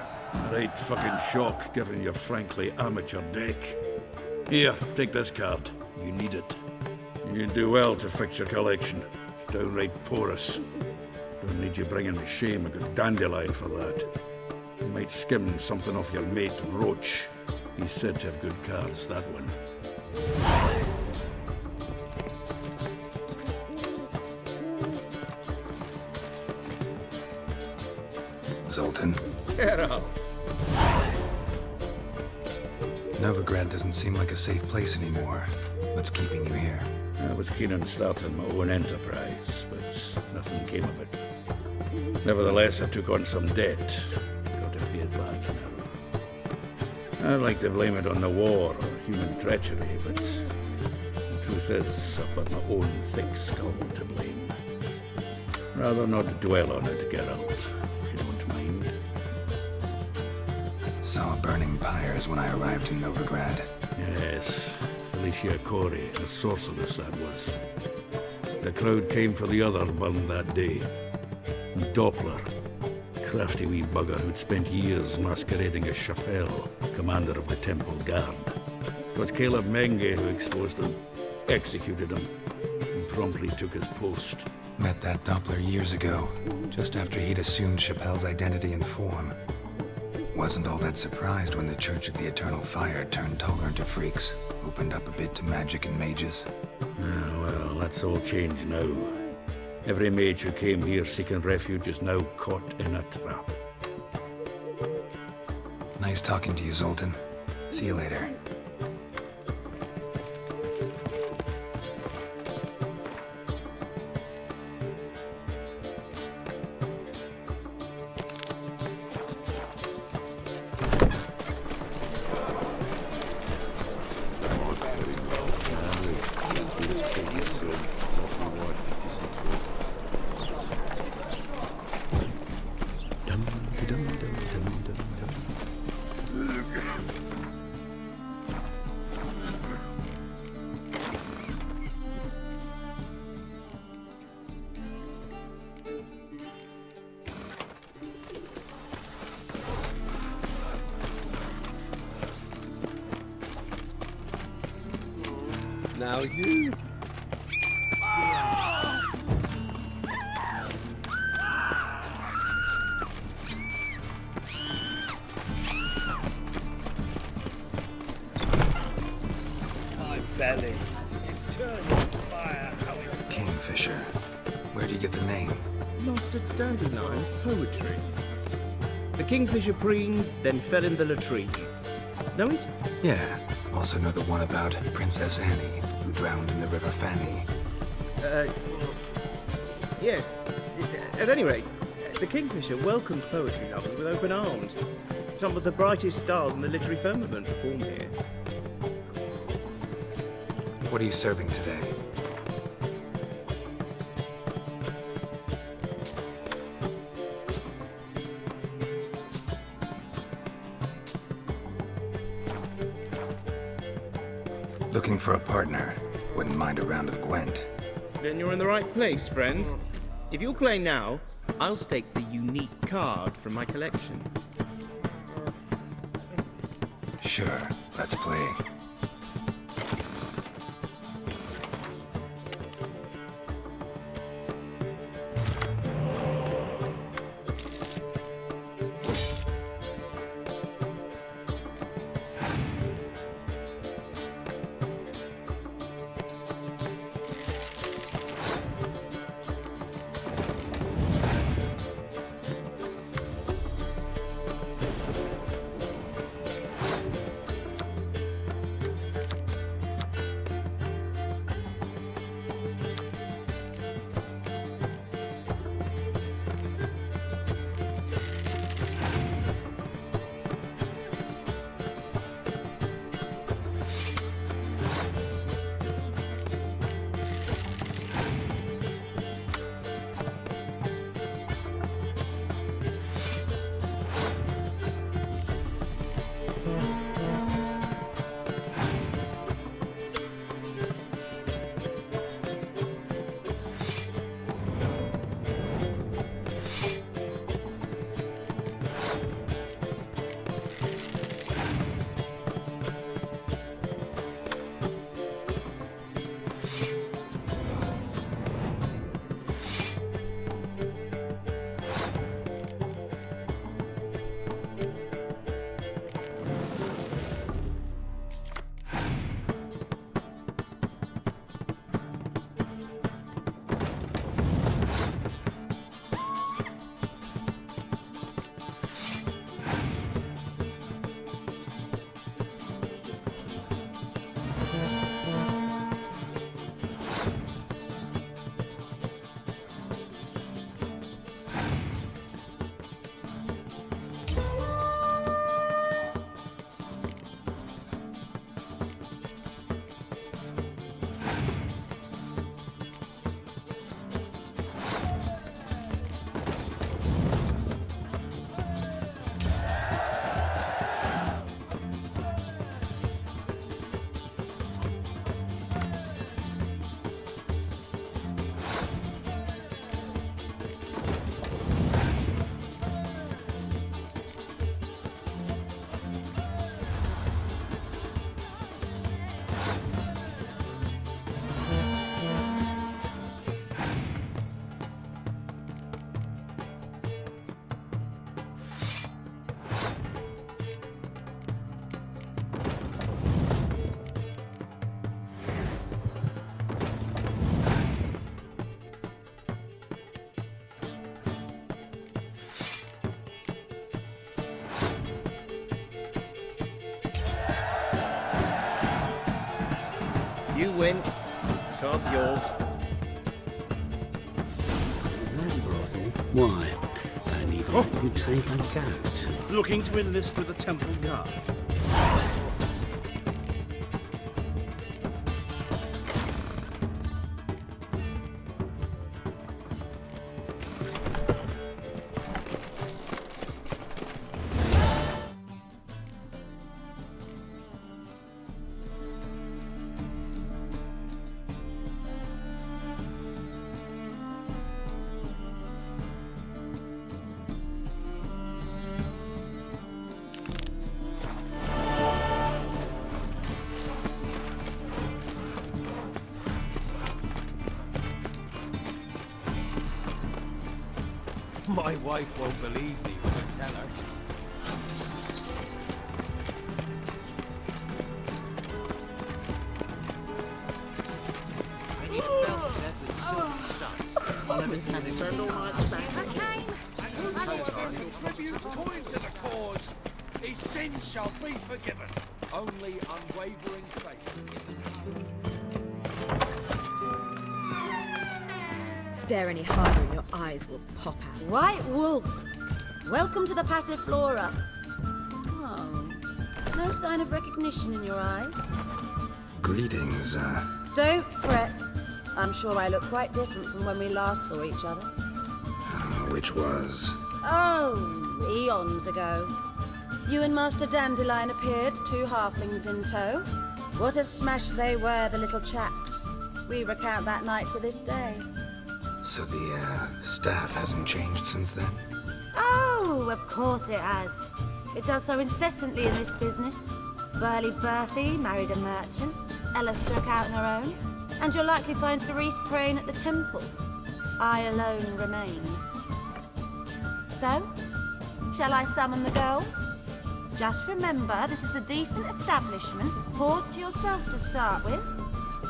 Right fucking shock, given your frankly amateur deck. Here, take this card. You need it. You do well to fix your collection. It's downright porous. Don't need you bringing me shame. I got dandelion for that. You might skim something off your mate, Roach. He's said to have good cards, that one. Zoltan? Geralt! Novigrad doesn't seem like a safe place anymore. What's keeping you here? I was keen on starting my own enterprise, but nothing came of it. Nevertheless, I took on some debt. Got to pay it back now. I'd like to blame it on the war or human treachery, but the truth is, I've got my own thick skull to blame. Rather not dwell on it, Geralt, if you don't mind. Saw burning pyres when I arrived in Novigrad. Yes, Felicia Corey, a sorceress that was. The crowd came for the other burn that day. And Doppler, crafty wee bugger who'd spent years masquerading as Chappelle, commander of the Temple Guard. It was Caleb Menge who exposed him, executed him, and promptly took his post. Met that Doppler years ago, just after he'd assumed Chappelle's identity and form. Wasn't all that surprised when the Church of the Eternal Fire turned tolerant to freaks, opened up a bit to magic and mages. Ah, well, that's all changed now. Every mage who came here seeking refuge is now caught in a trap. Nice talking to you, Zoltan. See you later. Now you. My belly. Eternal fire. Kingfisher. Where do you get the name? Lost at Dandelion's poetry. The kingfisher preened, then fell in the latrine. Know it? Yeah. Also know the one about Princess Annie, who drowned in the River Fanny. Yes. At any rate, the kingfisher welcomes poetry lovers with open arms. Some of the brightest stars in the literary firmament perform here. What are you serving today? Looking for a partner. Wouldn't mind a round of Gwent. Then you're in the right place, friend. If you'll play now, I'll stake the unique card from my collection. Sure, let's play. You win. Card's yours. That brothel? Why? Don't even let you take a goat. Looking to enlist with the Temple Guard. My wife won't believe me when I tell her. I need a belt set with silk studs on everything they turned all my contribute coin to the cause. His sins shall be forgiven. Only unwavering faith. Stare any harder and your eyes will pop out. White Wolf, welcome to the Passiflora. Oh, no sign of recognition in your eyes. Greetings, Don't fret. I'm sure I look quite different from when we last saw each other. which was... Oh, eons ago. You and Master Dandelion appeared, 2 halflings in tow. What a smash they were, the little chaps. We recount that night to this day. So the, staff hasn't changed since then? Oh, of course it has. It does so incessantly in this business. Burly Berthie married a merchant, Ella struck out on her own, and you'll likely find Cerise praying at the temple. I alone remain. So, shall I summon the girls? Just remember, this is a decent establishment. Pause to yourself to start with.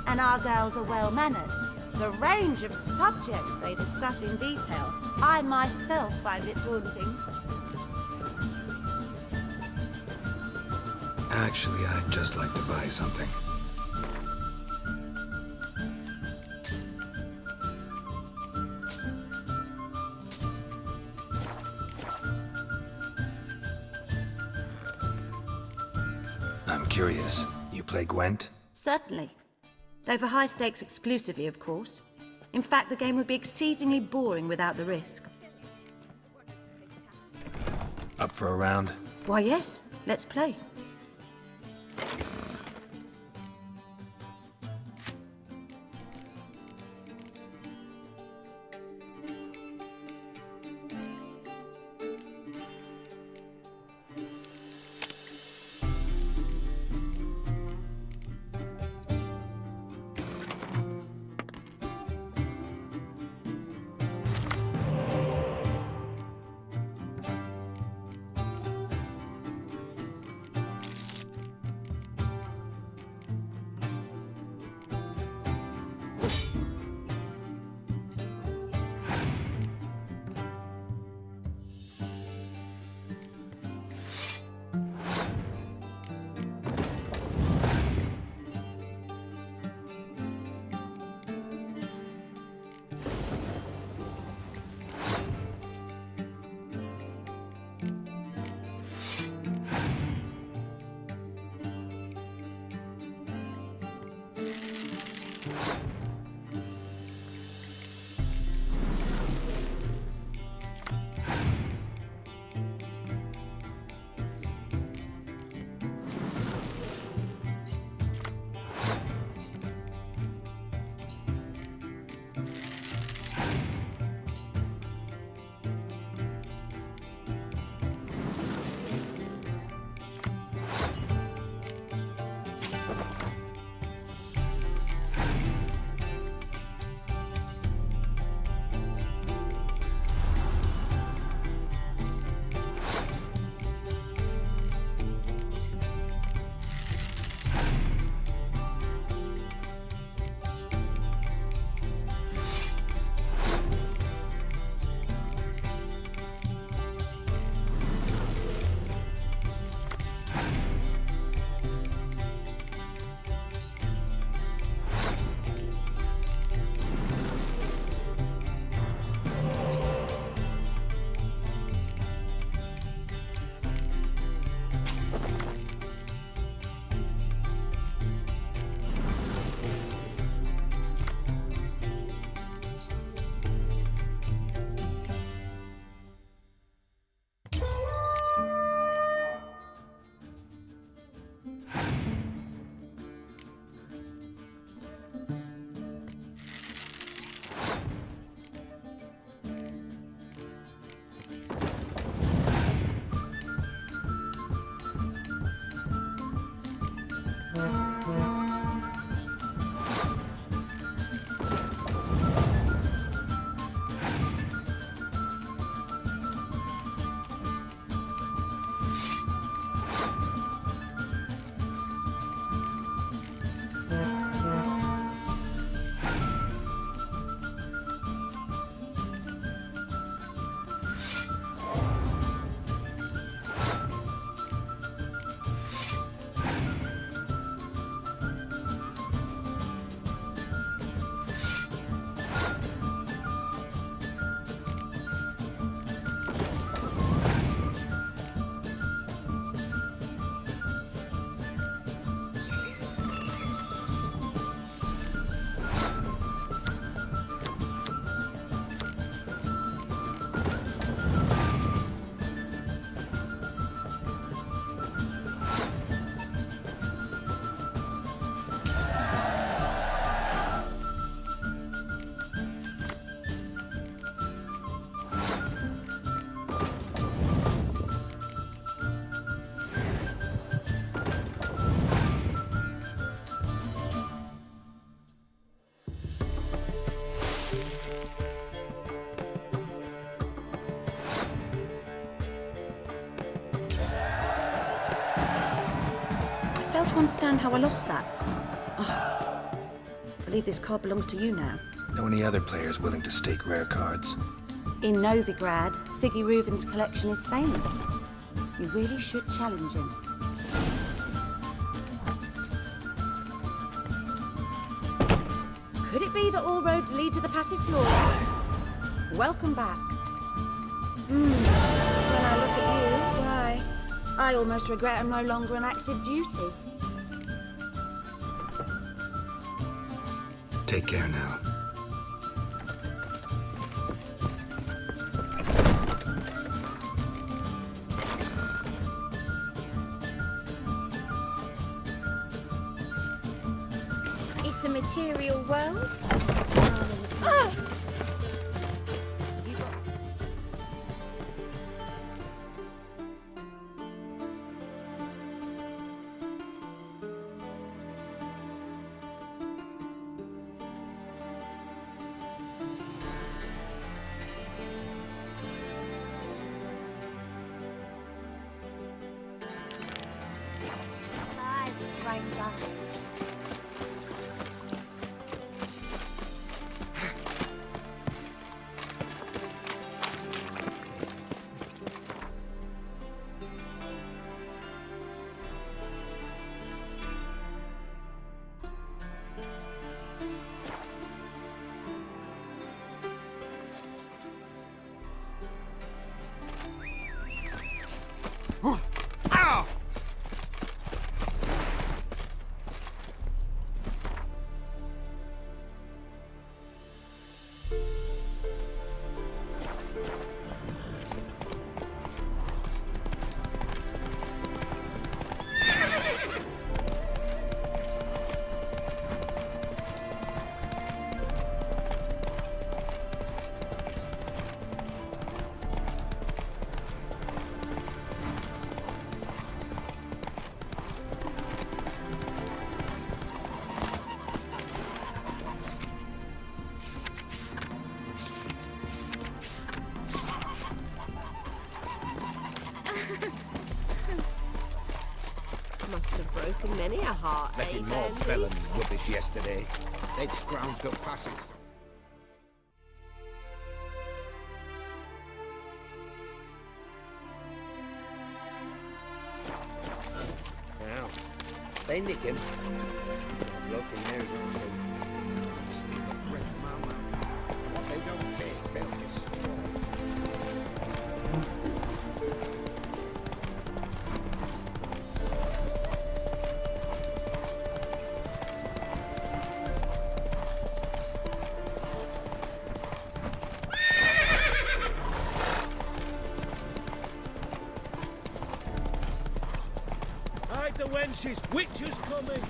And our girls are well-mannered. The range of subjects they discuss in detail, I myself find it daunting. Actually, I'd just like to buy something. I'm curious. You play Gwent? Certainly. Though for high stakes exclusively, of course. In fact, the game would be exceedingly boring without the risk. Up for a round? Why, yes. Let's play. to understand how I lost that. I believe this card belongs to you now. Know any other players willing to stake rare cards? In Novigrad, Siggy Reuven's collection is famous. You really should challenge him. Could it be that all roads lead to the Passiflora? Welcome back. When I look at you, why, I almost regret I'm no longer on active duty. Take care now. It's a material world. Stranger. Ow! Must have broken many a heart, Let him more felon rubbish yesterday. They'd scrounged up passes. Now, they nick him. Bloke in there is on me. Steal the breath from our mouths. And what they don't take, they'll destroy. Hide the wenches! Witches coming!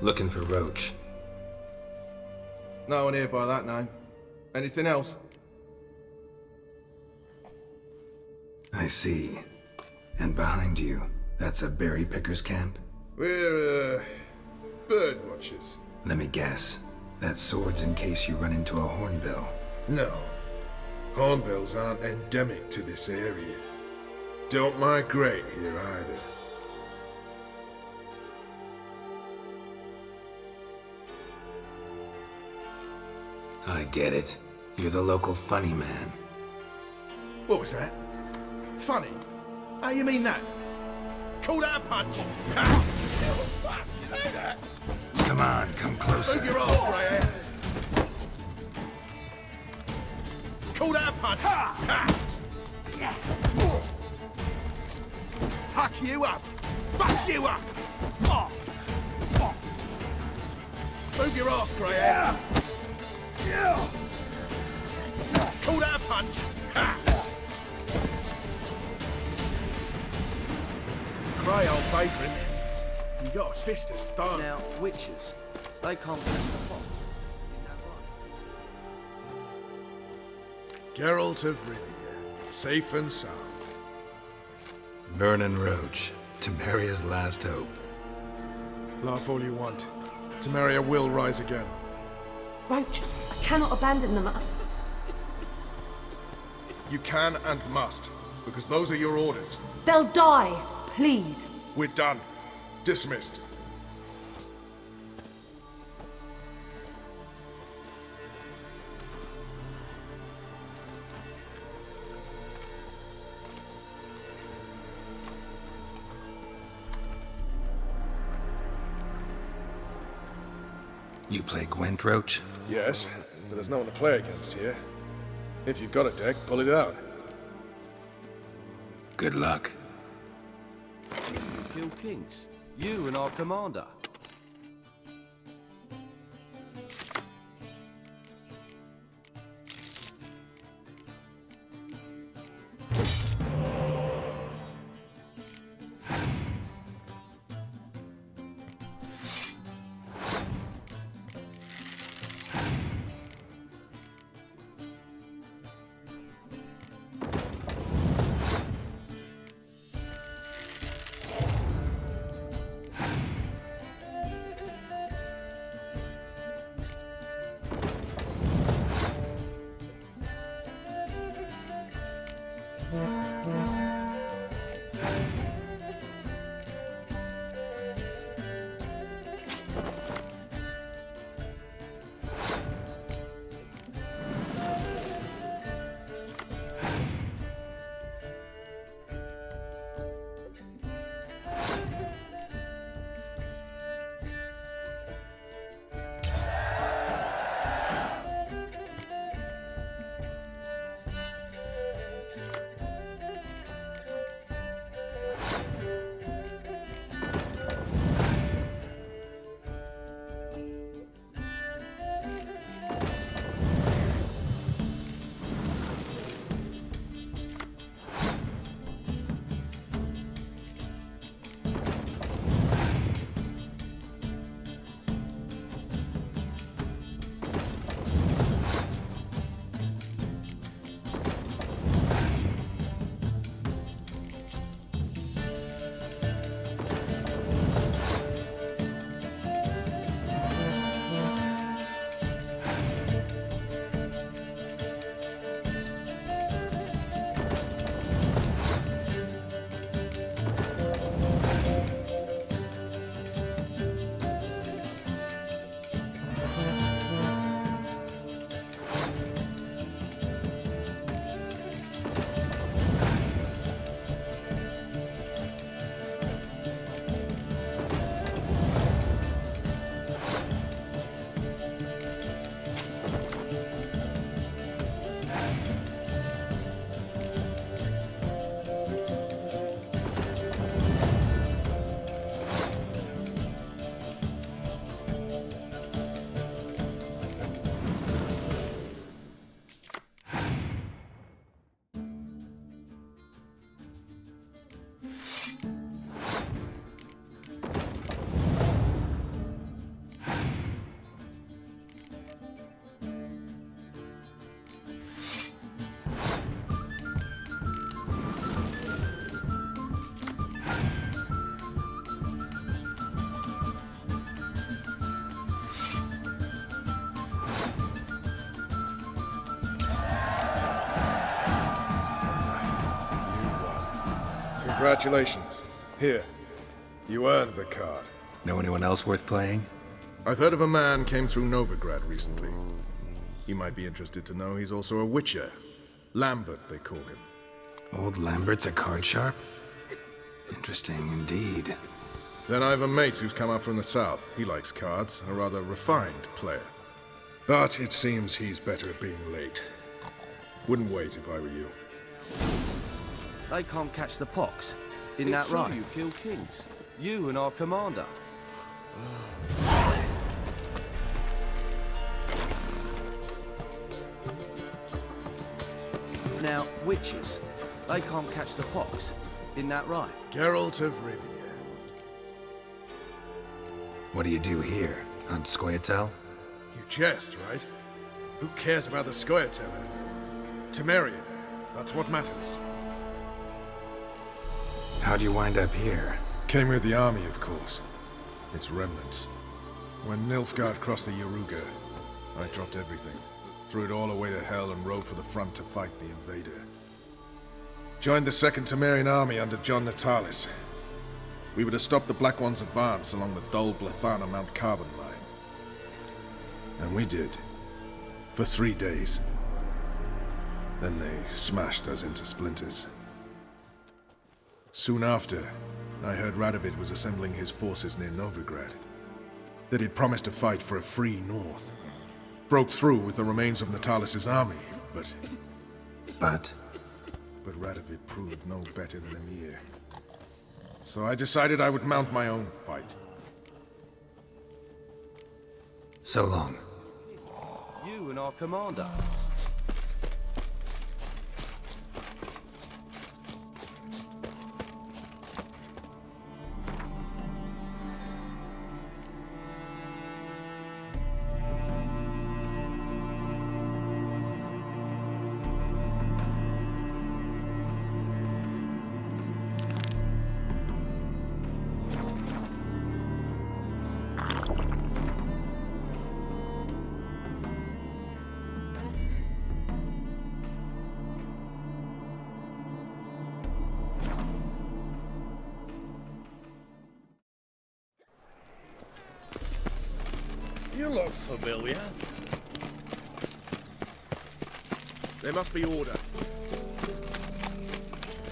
Looking for Roach. No one here by that name. Anything else? I see. And behind you, that's a berry picker's camp? We're, bird watchers. Let me guess. That sword's in case you run into a hornbill. No. Hornbills aren't endemic to this area. Don't migrate here either. I get it. You're the local funny man. What was that? Funny? How you mean that? Call that a punch? Ha! You know that? Come on, come closer. Move your ass, grey hair. Call that a punch! Ha! Fuck you up! Fuck you up! Move your ass, Graham! Call that a punch! Ha! Grey, old vagrant. You got a fist of stone. Now, witches, they can't press the pot. Geralt of Rivia, safe and sound. Vernon Roach, Temeria's last hope. Laugh all you want. Temeria will rise again. Roach, I cannot abandon them. You can and must, because those are your orders. They'll die, please. We're done. Dismissed. You play Gwent, Roach? Yes, but there's no one to play against here. If you've got a deck, pull it out. Good luck. Kill kings. You and our commander. Congratulations. Here. You earned the card. Know anyone else worth playing? I've heard of a man came through Novigrad recently. You might be interested to know he's also a witcher. Lambert, they call him. Old Lambert's a card sharp? Interesting indeed. Then I have a mate who's come up from the south. He likes cards, a rather refined player. But it seems he's better at being late. Wouldn't wait if I were you. They can't catch the pox. Isn't It's that right? true you killed kings. You and our commander. Now, witches, they can't catch the pox. Isn't that right? Geralt of Rivia. What do you do here? Hunt Scoia'tael? You jest, right? Who cares about the Scoia'tael? Temerian. That's what matters. How'd you wind up here? Came with the army, of course. Its remnants. When Nilfgaard crossed the Yaruga, I dropped everything. Threw it all away to hell and rode for the front to fight the invader. Joined the Second Temerian army under John Natalis. We were to stop the Black One's advance along the Dol Blathana Mount Carbon line. And we did. For 3 days. Then they smashed us into splinters. Soon after, I heard Radovid was assembling his forces near Novigrad. That he'd promised to fight for a free North. Broke through with the remains of Natalis' army, but... But Radovid proved no better than Emir. So I decided I would mount my own fight. So long. You and our commander. You look familiar. There must be order.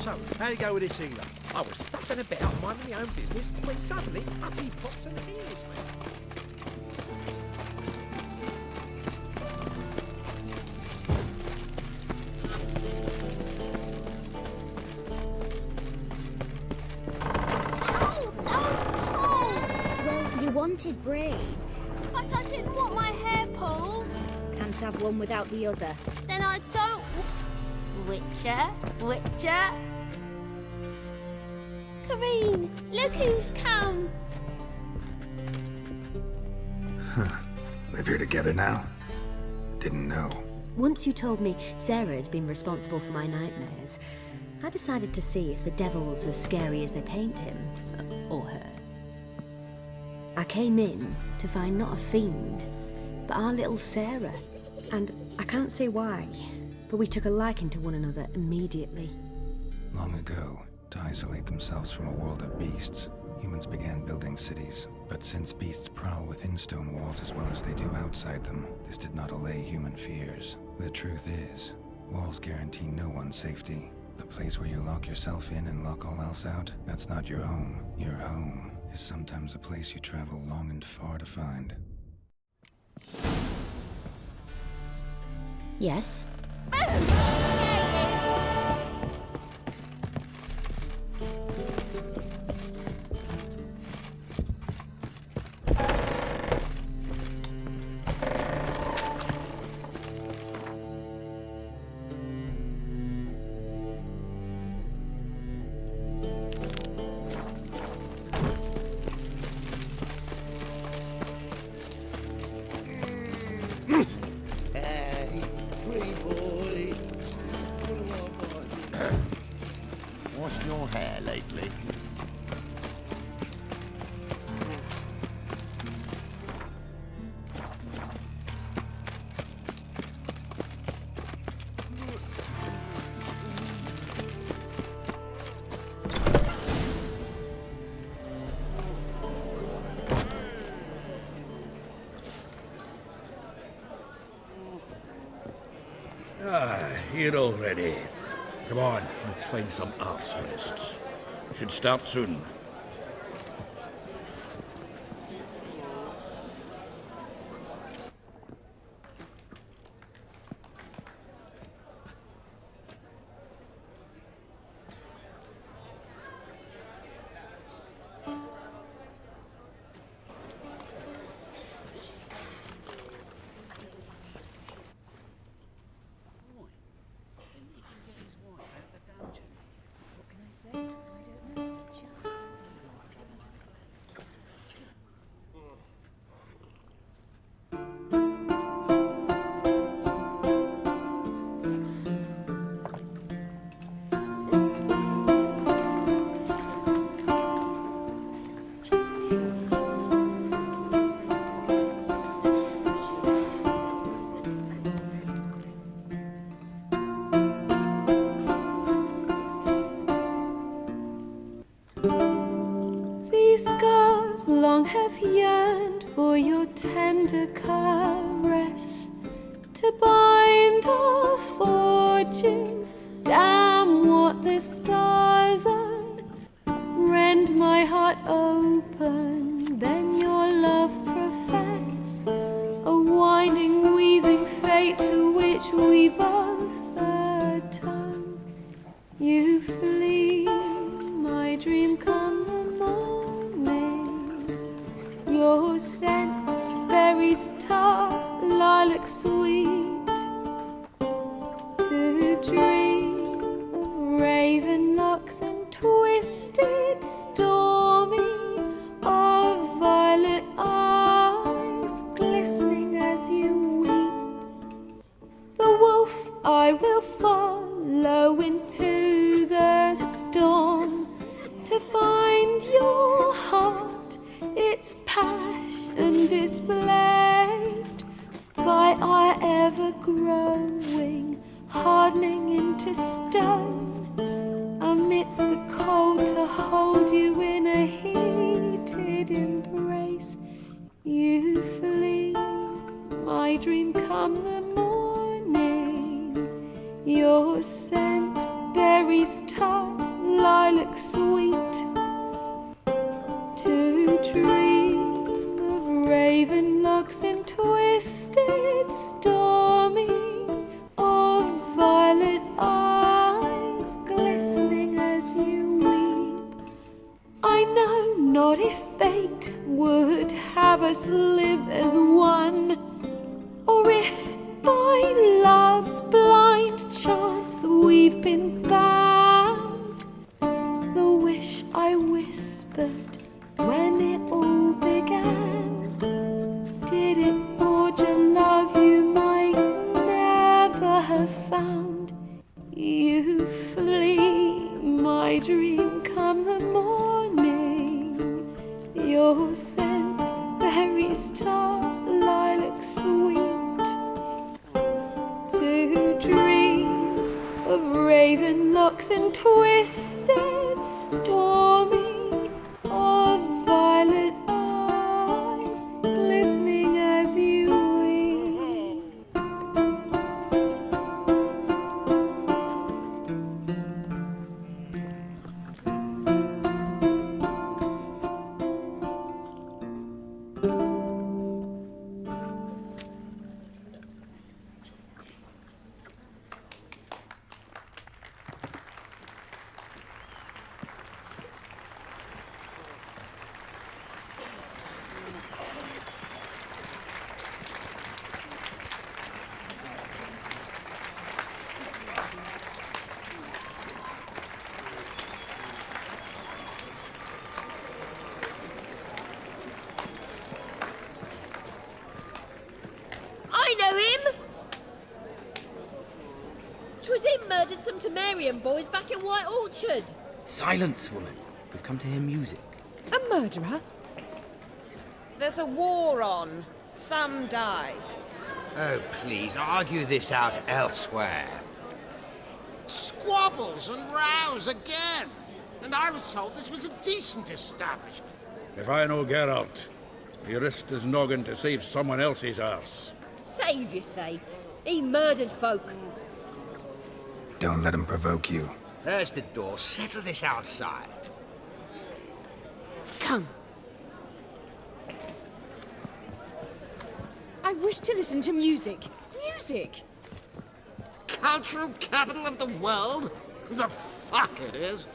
So, how do you go with this healer? I was faffing about minding my own business when suddenly up he pops and heals me. Well, you wanted braids. But I didn't want my hair pulled. Can't have one without the other. Then I don't. Witcher, Witcher. Kareen, look who's come. Huh. Live here together now? Didn't know. Once you told me Sarah had been responsible for my nightmares, I decided to see if the devil's as scary as they paint him. Or her. I came in to find not a fiend, but our little Sarah. And I can't say why, but we took a liking to one another immediately. Long ago, to isolate themselves from a world of beasts, humans began building cities. But since beasts prowl within stone walls as well as they do outside them, this did not allay human fears. The truth is, walls guarantee no one's safety. The place where you lock yourself in and lock all else out, that's not your home. Your home is sometimes a place you travel long and far to find. Yes? Hey, free boy. What's your hair lately? Here already. Come on, let's find some arse nests. Should start soon. tender caress to bind our fortunes. Damn what the stars are. Rend my heart open, then your love profess. A winding, weaving fate to which we both atone. You flee, my dream come the morning. Your scent, berries tart, lilac sweet. To dream of raven locks and twisted, stormy, of violet eyes glistening as you weep. The wolf I will follow into the storm to find your heart, its passion displaced by our ever-growing, hardening into stone. Amidst the cold to hold you in a heated embrace. You flee, my dream come the morning. Your scent, berries tart, lilac sweet. To dream of raven locks and twisted, stormy, of violet eyes glistening as you weep. I know not if fate would have us live as one, or if by love's blind chance we've been bound. The wish I whispered when it all began, did it forge a love you might never have found? You flee, my dream come the morning. Your scent, berries tart, lilac sweet. To dream of raven locks and twisted, stormy, of violet eyes glistening as you weep. I know him! 'Twas him murdered some Temerian boys back in White Orchard. Silence, woman. We've come to hear music. A murderer? There's a war on. Some die. Oh, please, argue this out elsewhere. Squabbles and rows again. And I was told this was a decent establishment. If I know Geralt, he risked his noggin to save someone else's arse. Save, you say? He murdered folk. Don't let him provoke you. There's the door. Settle this outside. Come. I wish to listen to music. Music! Cultural capital of the world? The fuck it is.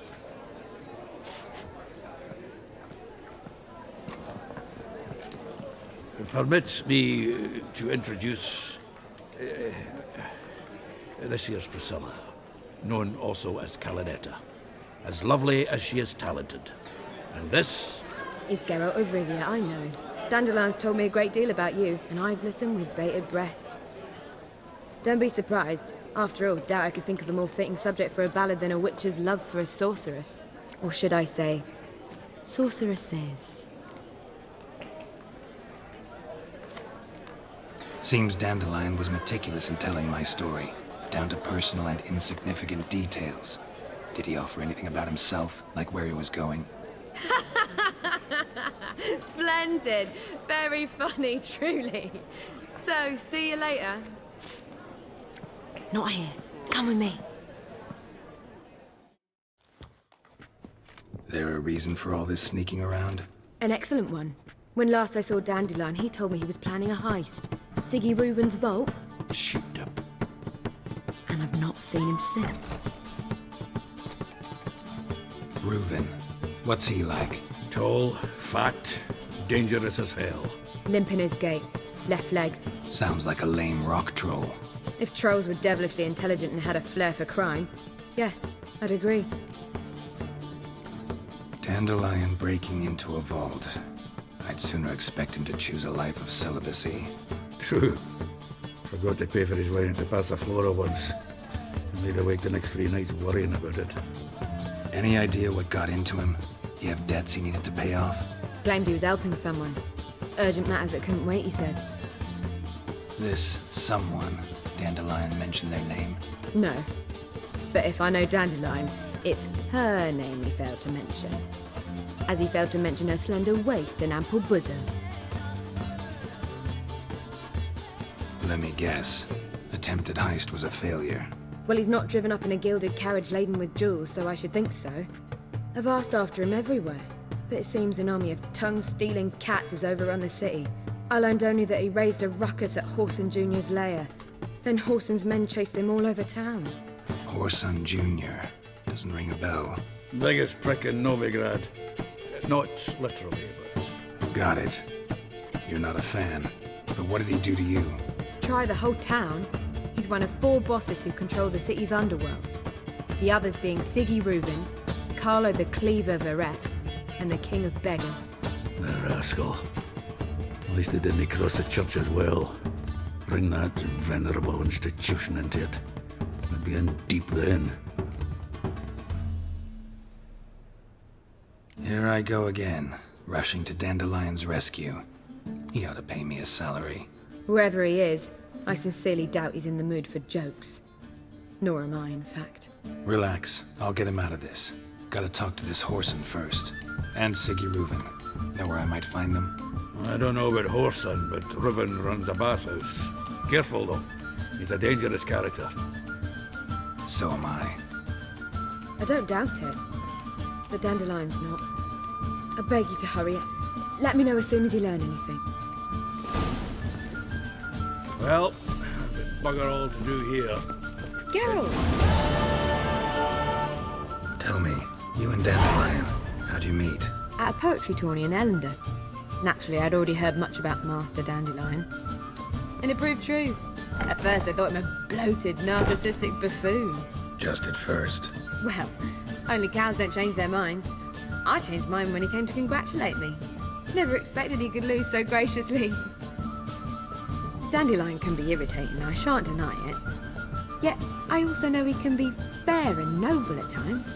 Permit me to introduce this here's Priscilla, known also as Calinetta, as lovely as she is talented. And this Is Geralt of Rivia, I know. Dandelion's told me a great deal about you, and I've listened with bated breath. Don't be surprised. After all, doubt I could think of a more fitting subject for a ballad than a witch's love for a sorceress. Or should I say, sorceresses. Seems Dandelion was meticulous in telling my story, down to personal and insignificant details. Did he offer anything about himself, like where he was going? Splendid. Very funny, truly. So, see you later. Not here. Come with me. There a reason for all this sneaking around? An excellent one. When last I saw Dandelion, he told me he was planning a heist. Siggy Reuven's vault. Shoot him. And I've not seen him since. Reuven. What's he like? Tall, fat, dangerous as hell. Limp in his gait. Left leg. Sounds like a lame rock troll. If trolls were devilishly intelligent and had a flair for crime, yeah, I'd agree. Dandelion breaking into a vault. I'd sooner expect him to choose a life of celibacy. True. Forgot to pay for his wine at the Passaflora once. And laid awake the next 3 nights worrying about it. Any idea what got into him? He have debts he needed to pay off? Claimed he was helping someone. Urgent matter that couldn't wait, he said. This someone, Dandelion mentioned their name? No. But if I know Dandelion, it's her name he failed to mention. As he failed to mention her slender waist and ample bosom. Let me guess. Attempted heist was a failure. Well, he's not driven up in a gilded carriage laden with jewels, so I should think so. I've asked after him everywhere, but it seems an army of tongue-stealing cats has overrun the city. I learned only that he raised a ruckus at Whoreson Jr.'s lair. Then Whoreson's men chased him all over town. Whoreson Jr. Doesn't ring a bell. Biggest prick in Novigrad. Not literally, but... Got it. You're not a fan. But what did he do to you? Try the whole town. He's one of 4 bosses who control the city's underworld. The others being Siggy Reuven, Carlo the Cleaver Varese, and the King of Beggars. The rascal. At least they didn't cross the church as well. Bring that venerable institution into it. We'd be in deep then. Here I go again, rushing to Dandelion's rescue. He ought to pay me a salary. Wherever he is, I sincerely doubt he's in the mood for jokes. Nor am I, in fact. Relax, I'll get him out of this. Gotta talk to this Whoreson first. And Siggy Reuven. Know where I might find them? I don't know about Whoreson, but Reuven runs a bathhouse. Careful, though. He's a dangerous character. So am I. I don't doubt it. But Dandelion's not. I beg you to hurry. Let me know as soon as you learn anything. Well, I've got bugger all to do here. Geralt! Tell me, you and Dandelion, how'd you meet? At a poetry tourney in Ellender. Naturally, I'd already heard much about Master Dandelion. And it proved true. At first, I thought him a bloated, narcissistic buffoon. Just at first. Well, only cows don't change their minds. I changed mine when he came to congratulate me. Never expected he could lose so graciously. Dandelion can be irritating, I shan't deny it. Yet, I also know he can be fair and noble at times.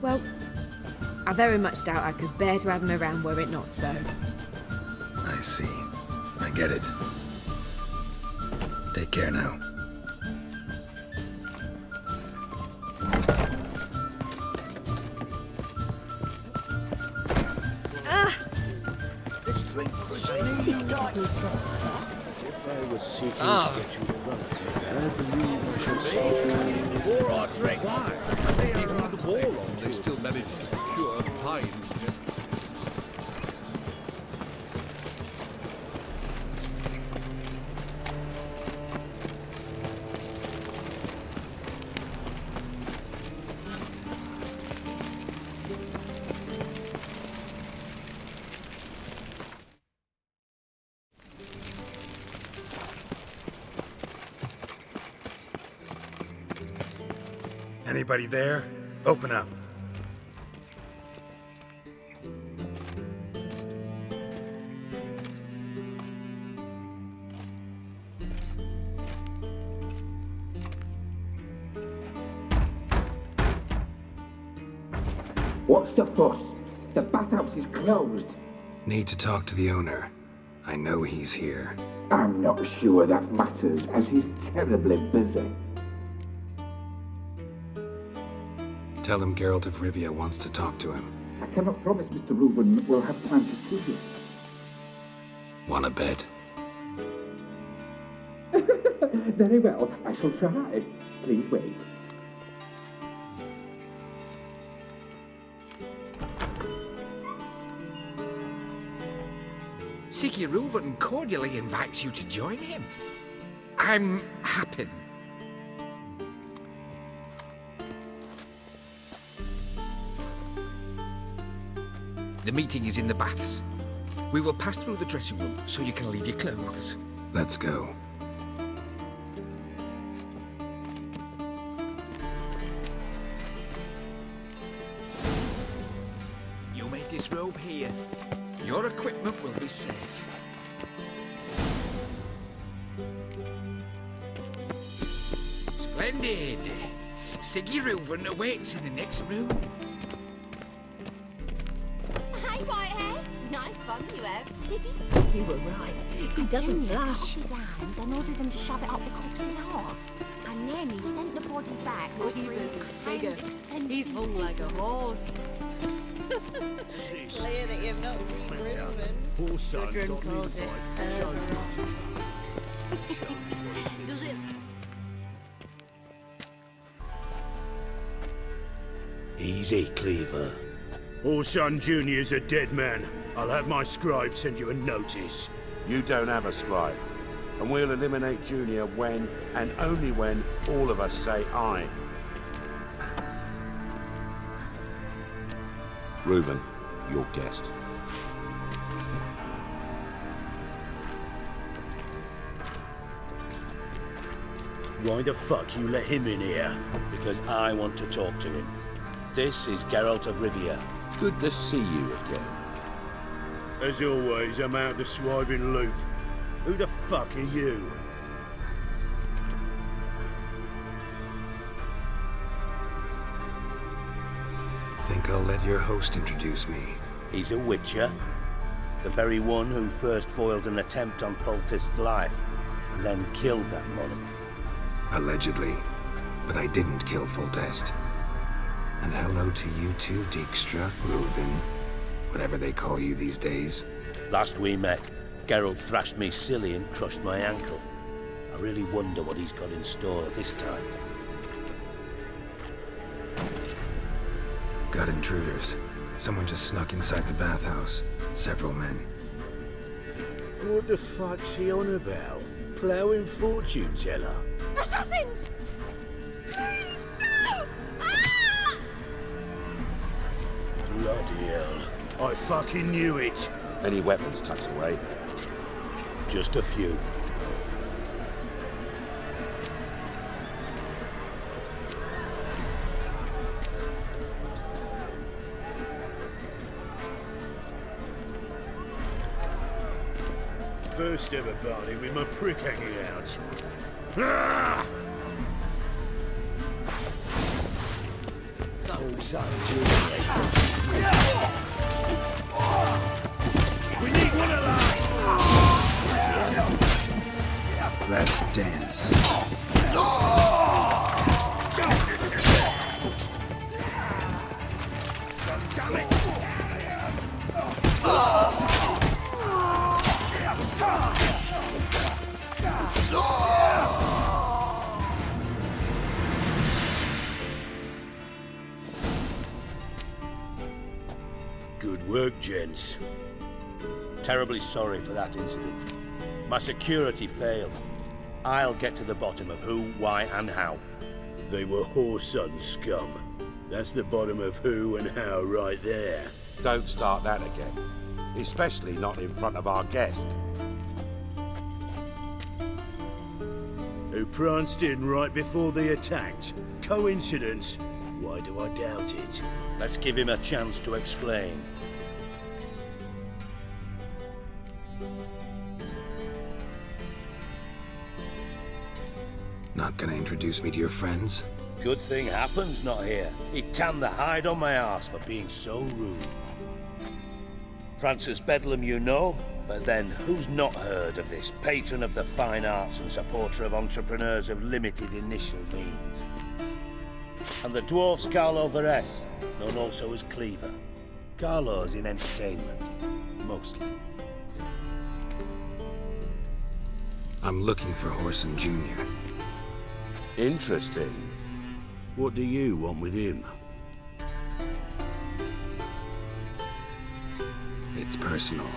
Well, I very much doubt I could bear to have him around were it not so. I see. I get it. Take care now. Let's drink for a Seek to get me drunk, sir. If I was seeking Ah. to get you drunk, I believe I should start you. Or our drink. Even with the wall on, they still manage to secure fine. Anybody there? Open up. What's the fuss? The bathhouse is closed. Need to talk to the owner. I know he's here. I'm not sure that matters, as he's terribly busy. Tell him Geralt of Rivia wants to talk to him. I cannot promise Mr. Reuven will have time to see you. Wanna bet? Very well, I shall try. Please wait. Siggy Reuven cordially invites you to join him. I'm happy. The meeting is in the baths. We will pass through the dressing room so you can leave your clothes. Let's go. You may disrobe here. Your equipment will be safe. Splendid! Siggy Reuven awaits in the next room. Hey, Whitehead. Nice bum you have. You were right. He doesn't Junior cut blush. off his hand, then ordered them to shove it up the corpse's arse. And then he sent the body back with Cleaver's his bigger. hand extended He's in hung like a pieces. horse. Clear that you've not seen Reuven. Children calls it. Does it? Easy, Cleaver. Orson Jr.'s a dead man. I'll have my scribe send you a notice. You don't have a scribe. And we'll eliminate Junior when, and only when, all of us say aye. Reuven, your guest. Why the fuck you let him in here? Because I want to talk to him. This is Geralt of Rivia. Good to see you again. As always, I'm out the swiping loop. Who the fuck are you? Think I'll let your host introduce me. He's a witcher. The very one who first foiled an attempt on Foltest's life, and then killed that monarch. Allegedly. But I didn't kill Foltest. And hello to you too, Dijkstra, Reuven, whatever they call you these days. Last we met, Geralt thrashed me silly and crushed my ankle. I really wonder what he's got in store this time. Got intruders. Someone just snuck inside the bathhouse. Several men. What the fuck's he on about? Ploughing fortune teller? Assassins! Please, no! Ah! Bloody hell. I fucking knew it. Any weapons tucked away? Just a few. First ever party with my prick hanging out. Ah! We need one alive! Let's dance. Damn it! Good work, gents. Terribly sorry for that incident. My security failed. I'll get to the bottom of who, why, and how. They were whoreson scum. That's the bottom of who and how right there. Don't start that again. Especially not in front of our guest. Who pranced in right before they attacked. Coincidence? Why do I doubt it? Let's give him a chance to explain. Not gonna introduce me to your friends? Good thing Happen's not here. He tanned the hide on my arse for being so rude. Francis Bedlam you know, but then who's not heard of this patron of the fine arts and supporter of entrepreneurs of limited initial means? And the dwarf's Carlo Veres, known also as Cleaver. Carlo's in entertainment, mostly. I'm looking for Whoreson Jr. Interesting. What do you want with him? It's personal.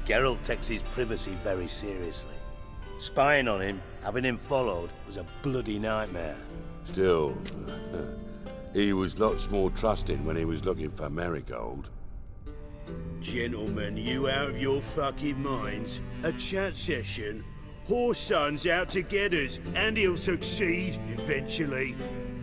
Geralt takes his privacy very seriously. Spying on him, having him followed, was a bloody nightmare. Still, he was lots more trusting when he was looking for Marigold. Gentlemen, you out of your fucking minds? A chat session? Whoreson's out to get us, and he'll succeed, eventually.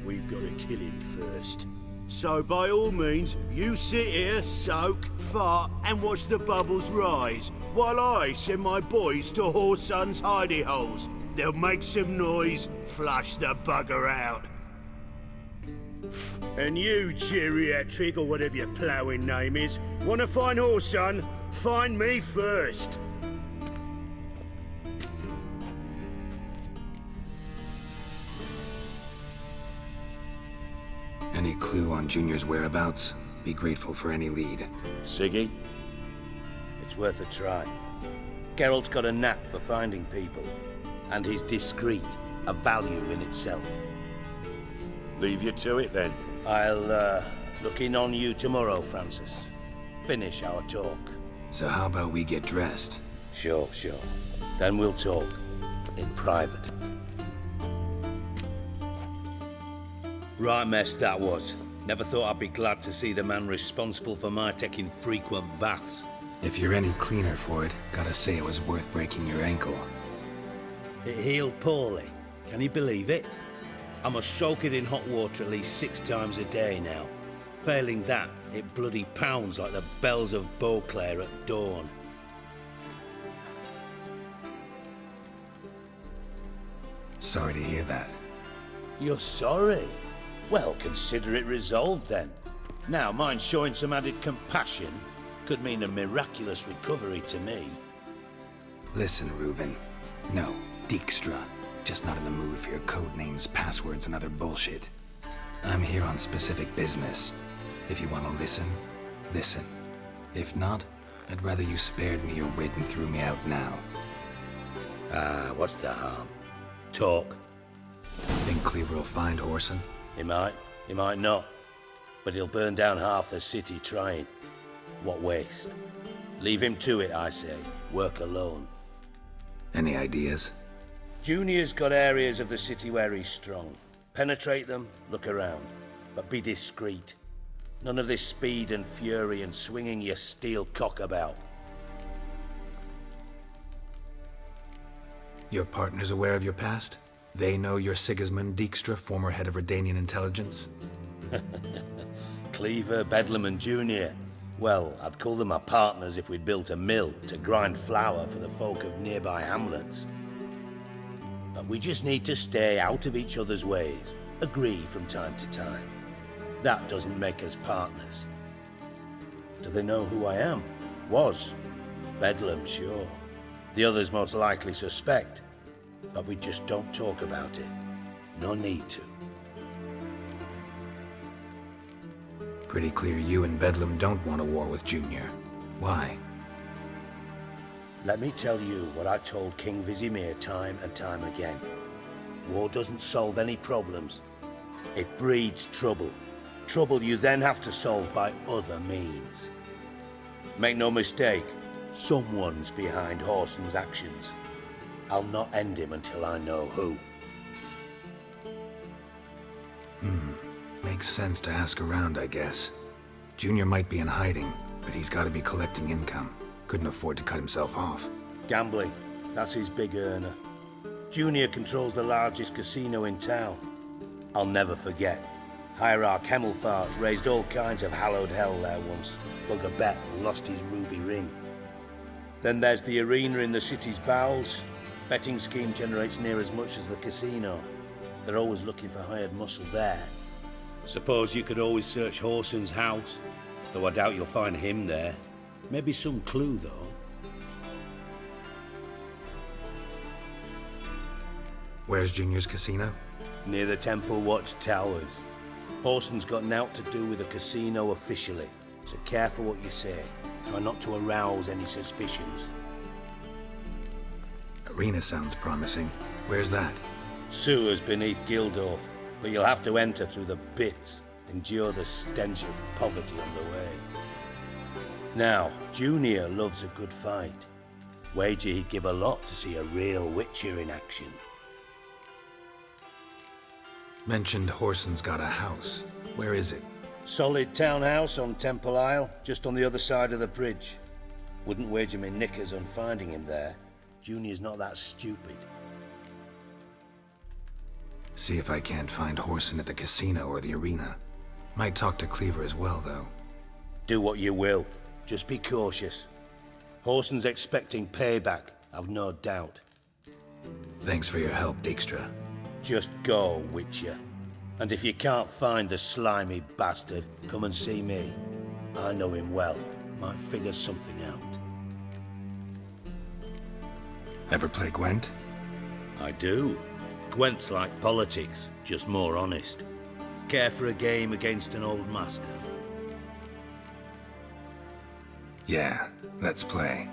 We've got to kill him first. So by all means, you sit here, soak, fart, and watch the bubbles rise, while I send my boys to Whoreson's hidey holes. They'll make some noise, flush the bugger out. And you, geriatric, or whatever your ploughing name is, wanna find Whoreson? Find me first. Any clue on Junior's whereabouts? Be grateful for any lead. Siggy? It's worth a try. Geralt's got a knack for finding people, and he's discreet, a value in itself. Leave you to it then. I'll look in on you tomorrow, Francis. Finish our talk. So how about we get dressed? Sure. Then we'll talk. In private. Right mess that was. Never thought I'd be glad to see the man responsible for my taking frequent baths. If you're any cleaner for it, gotta say it was worth breaking your ankle. It healed poorly. Can you believe it? I must soak it in hot water at least 6 times a day now. Failing that, it bloody pounds like the bells of Beauclair at dawn. Sorry to hear that. You're sorry? Well, consider it resolved then. Now, mind showing some added compassion could mean a miraculous recovery to me. Listen, Reuven. No, Dijkstra. Just not in the mood for your code names, passwords, and other bullshit. I'm here on specific business. If you want to listen, listen. If not, I'd rather you spared me your wit and threw me out now. What's the harm? Talk. Think Cleaver will find Whoreson? He might not. But he'll burn down half the city trying. What waste? Leave him to it, I say. Work alone. Any ideas? Junior's got areas of the city where he's strong. Penetrate them, look around. But be discreet. None of this speed and fury and swinging your steel cock about. Your partner's aware of your past? They know you're Sigismund Dijkstra, former head of Redanian intelligence? Cleaver, Bedlam and Junior. Well, I'd call them my partners if we'd built a mill to grind flour for the folk of nearby hamlets. But we just need to stay out of each other's ways, agree from time to time. That doesn't make us partners. Do they know who I am? Was. Bedlam, sure. The others most likely suspect. But we just don't talk about it. No need to. Pretty clear you and Bedlam don't want a war with Junior. Why? Let me tell you what I told King Vesemir time and time again. War doesn't solve any problems. It breeds trouble. Trouble you then have to solve by other means. Make no mistake, someone's behind Whoreson's actions. I'll not end him until I know who. Makes sense to ask around, I guess. Junior might be in hiding, but he's got to be collecting income. Couldn't afford to cut himself off. Gambling, that's his big earner. Junior controls the largest casino in town. I'll never forget. Hierarch Hemmelfarts raised all kinds of hallowed hell there once. Bugger bet lost his ruby ring. Then there's the arena in the city's bowels. Betting scheme generates near as much as the casino. They're always looking for hired muscle there. Suppose you could always search Whoreson's house, though I doubt you'll find him there. Maybe some clue, though. Where's Junior's casino? Near the Temple Watch Towers. Horson's got nought to do with the casino officially, so careful what you say. Try not to arouse any suspicions. Arena sounds promising. Where's that? Sewers beneath Gildorf, but you'll have to enter through the pits, endure the stench of poverty on the way. Now, Junior loves a good fight. Wager he'd give a lot to see a real Witcher in action. Mentioned Horson's got a house. Where is it? Solid townhouse on Temple Isle, just on the other side of the bridge. Wouldn't wager me knickers on finding him there. Junior's not that stupid. See if I can't find Horson at the casino or the arena. Might talk to Cleaver as well, though. Do what you will. Just be cautious. Horson's expecting payback, I've no doubt. Thanks for your help, Dijkstra. Just go, Witcher. And if you can't find the slimy bastard, come and see me. I know him well. Might figure something out. Ever play Gwent? I do. Gwent's like politics, just more honest. Care for a game against an old master? Yeah, let's play.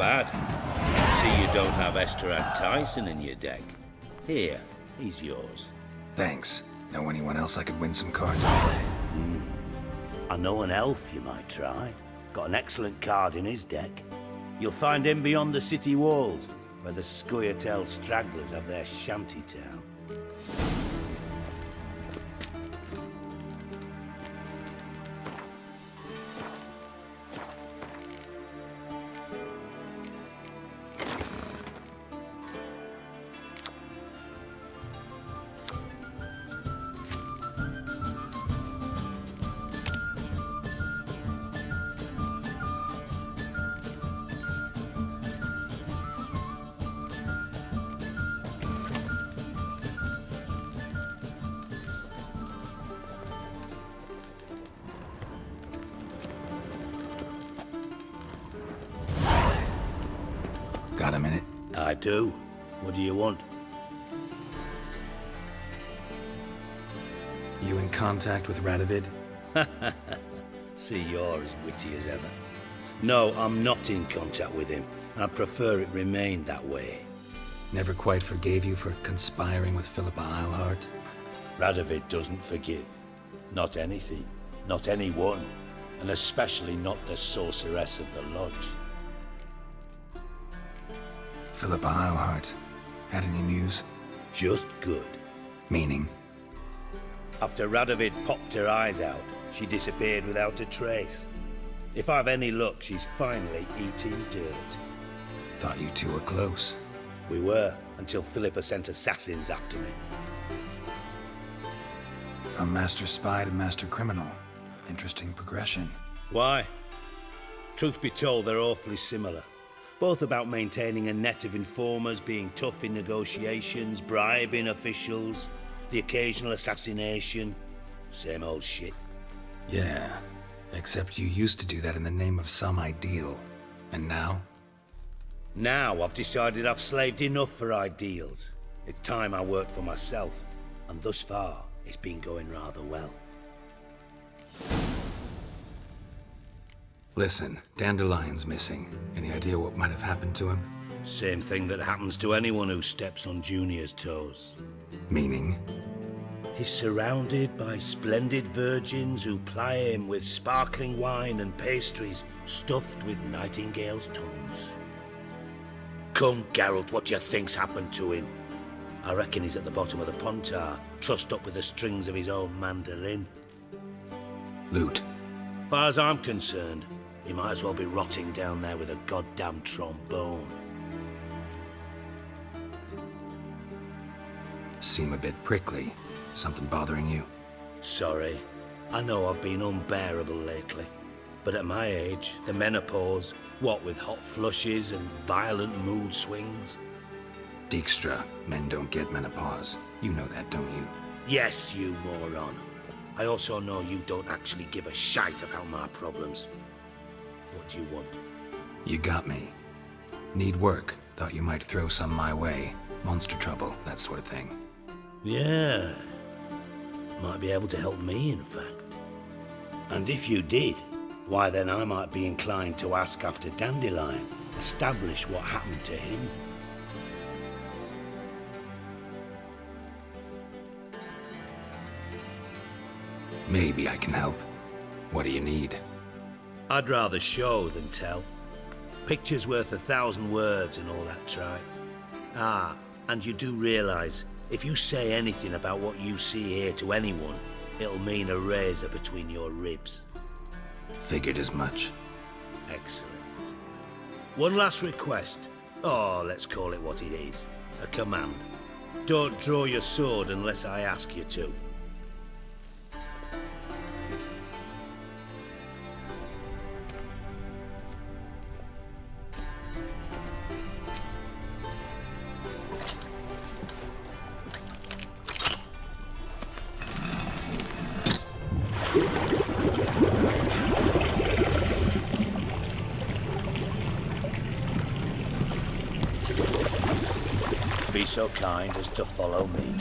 bad. See you don't have Esterad Tyson in your deck. Here, he's yours. Thanks. Know anyone else I could win some cards off of? I know an elf you might try. Got an excellent card in his deck. You'll find him beyond the city walls, where the Scoia'tael stragglers have their shanty town. Got a minute? I do. What do you want? You in contact with Radovid? See, you're as witty as ever. No, I'm not in contact with him. I prefer it remained that way. Never quite forgave you for conspiring with Philippa Eilhart? Radovid doesn't forgive. Not anything. Not anyone. And especially not the sorceress of the Lodge. Philippa Eilhart. Had any news? Just good. Meaning? After Radovid popped her eyes out, she disappeared without a trace. If I've any luck, she's finally eating dirt. Thought you two were close. We were, until Philippa sent assassins after me. From master spy to master criminal. Interesting progression. Why? Truth be told, they're awfully similar. Both about maintaining a net of informers, being tough in negotiations, bribing officials, the occasional assassination. Same old shit. Yeah, except you used to do that in the name of some ideal. And now? Now I've decided I've slaved enough for ideals. It's time I worked for myself. And thus far, it's been going rather well. Listen, Dandelion's missing. Any idea what might have happened to him? Same thing that happens to anyone who steps on Junior's toes. Meaning? He's surrounded by splendid virgins who ply him with sparkling wine and pastries stuffed with nightingales' tongues. Come, Geralt, what do you think's happened to him? I reckon he's at the bottom of the Pontar, trussed up with the strings of his own mandolin. Loot. Far as I'm concerned, he might as well be rotting down there with a goddamn trombone. Seem a bit prickly. Something bothering you? Sorry. I know I've been unbearable lately. But at my age, the menopause, what with hot flushes and violent mood swings. Dijkstra, men don't get menopause. You know that, don't you? Yes, you moron. I also know you don't actually give a shite about my problems. What do you want? You got me. Need work. Thought you might throw some my way. Monster trouble, that sort of thing. Yeah. Might be able to help me, in fact. And if you did, why then I might be inclined to ask after Dandelion, establish what happened to him. Maybe I can help. What do you need? I'd rather show than tell. Picture's worth 1,000 words and all that tripe. Ah, and you do realise, if you say anything about what you see here to anyone, it'll mean a razor between your ribs. Figured as much. Excellent. One last request. Oh, let's call it what it is. A command. Don't draw your sword unless I ask you to. Be so kind as to follow me.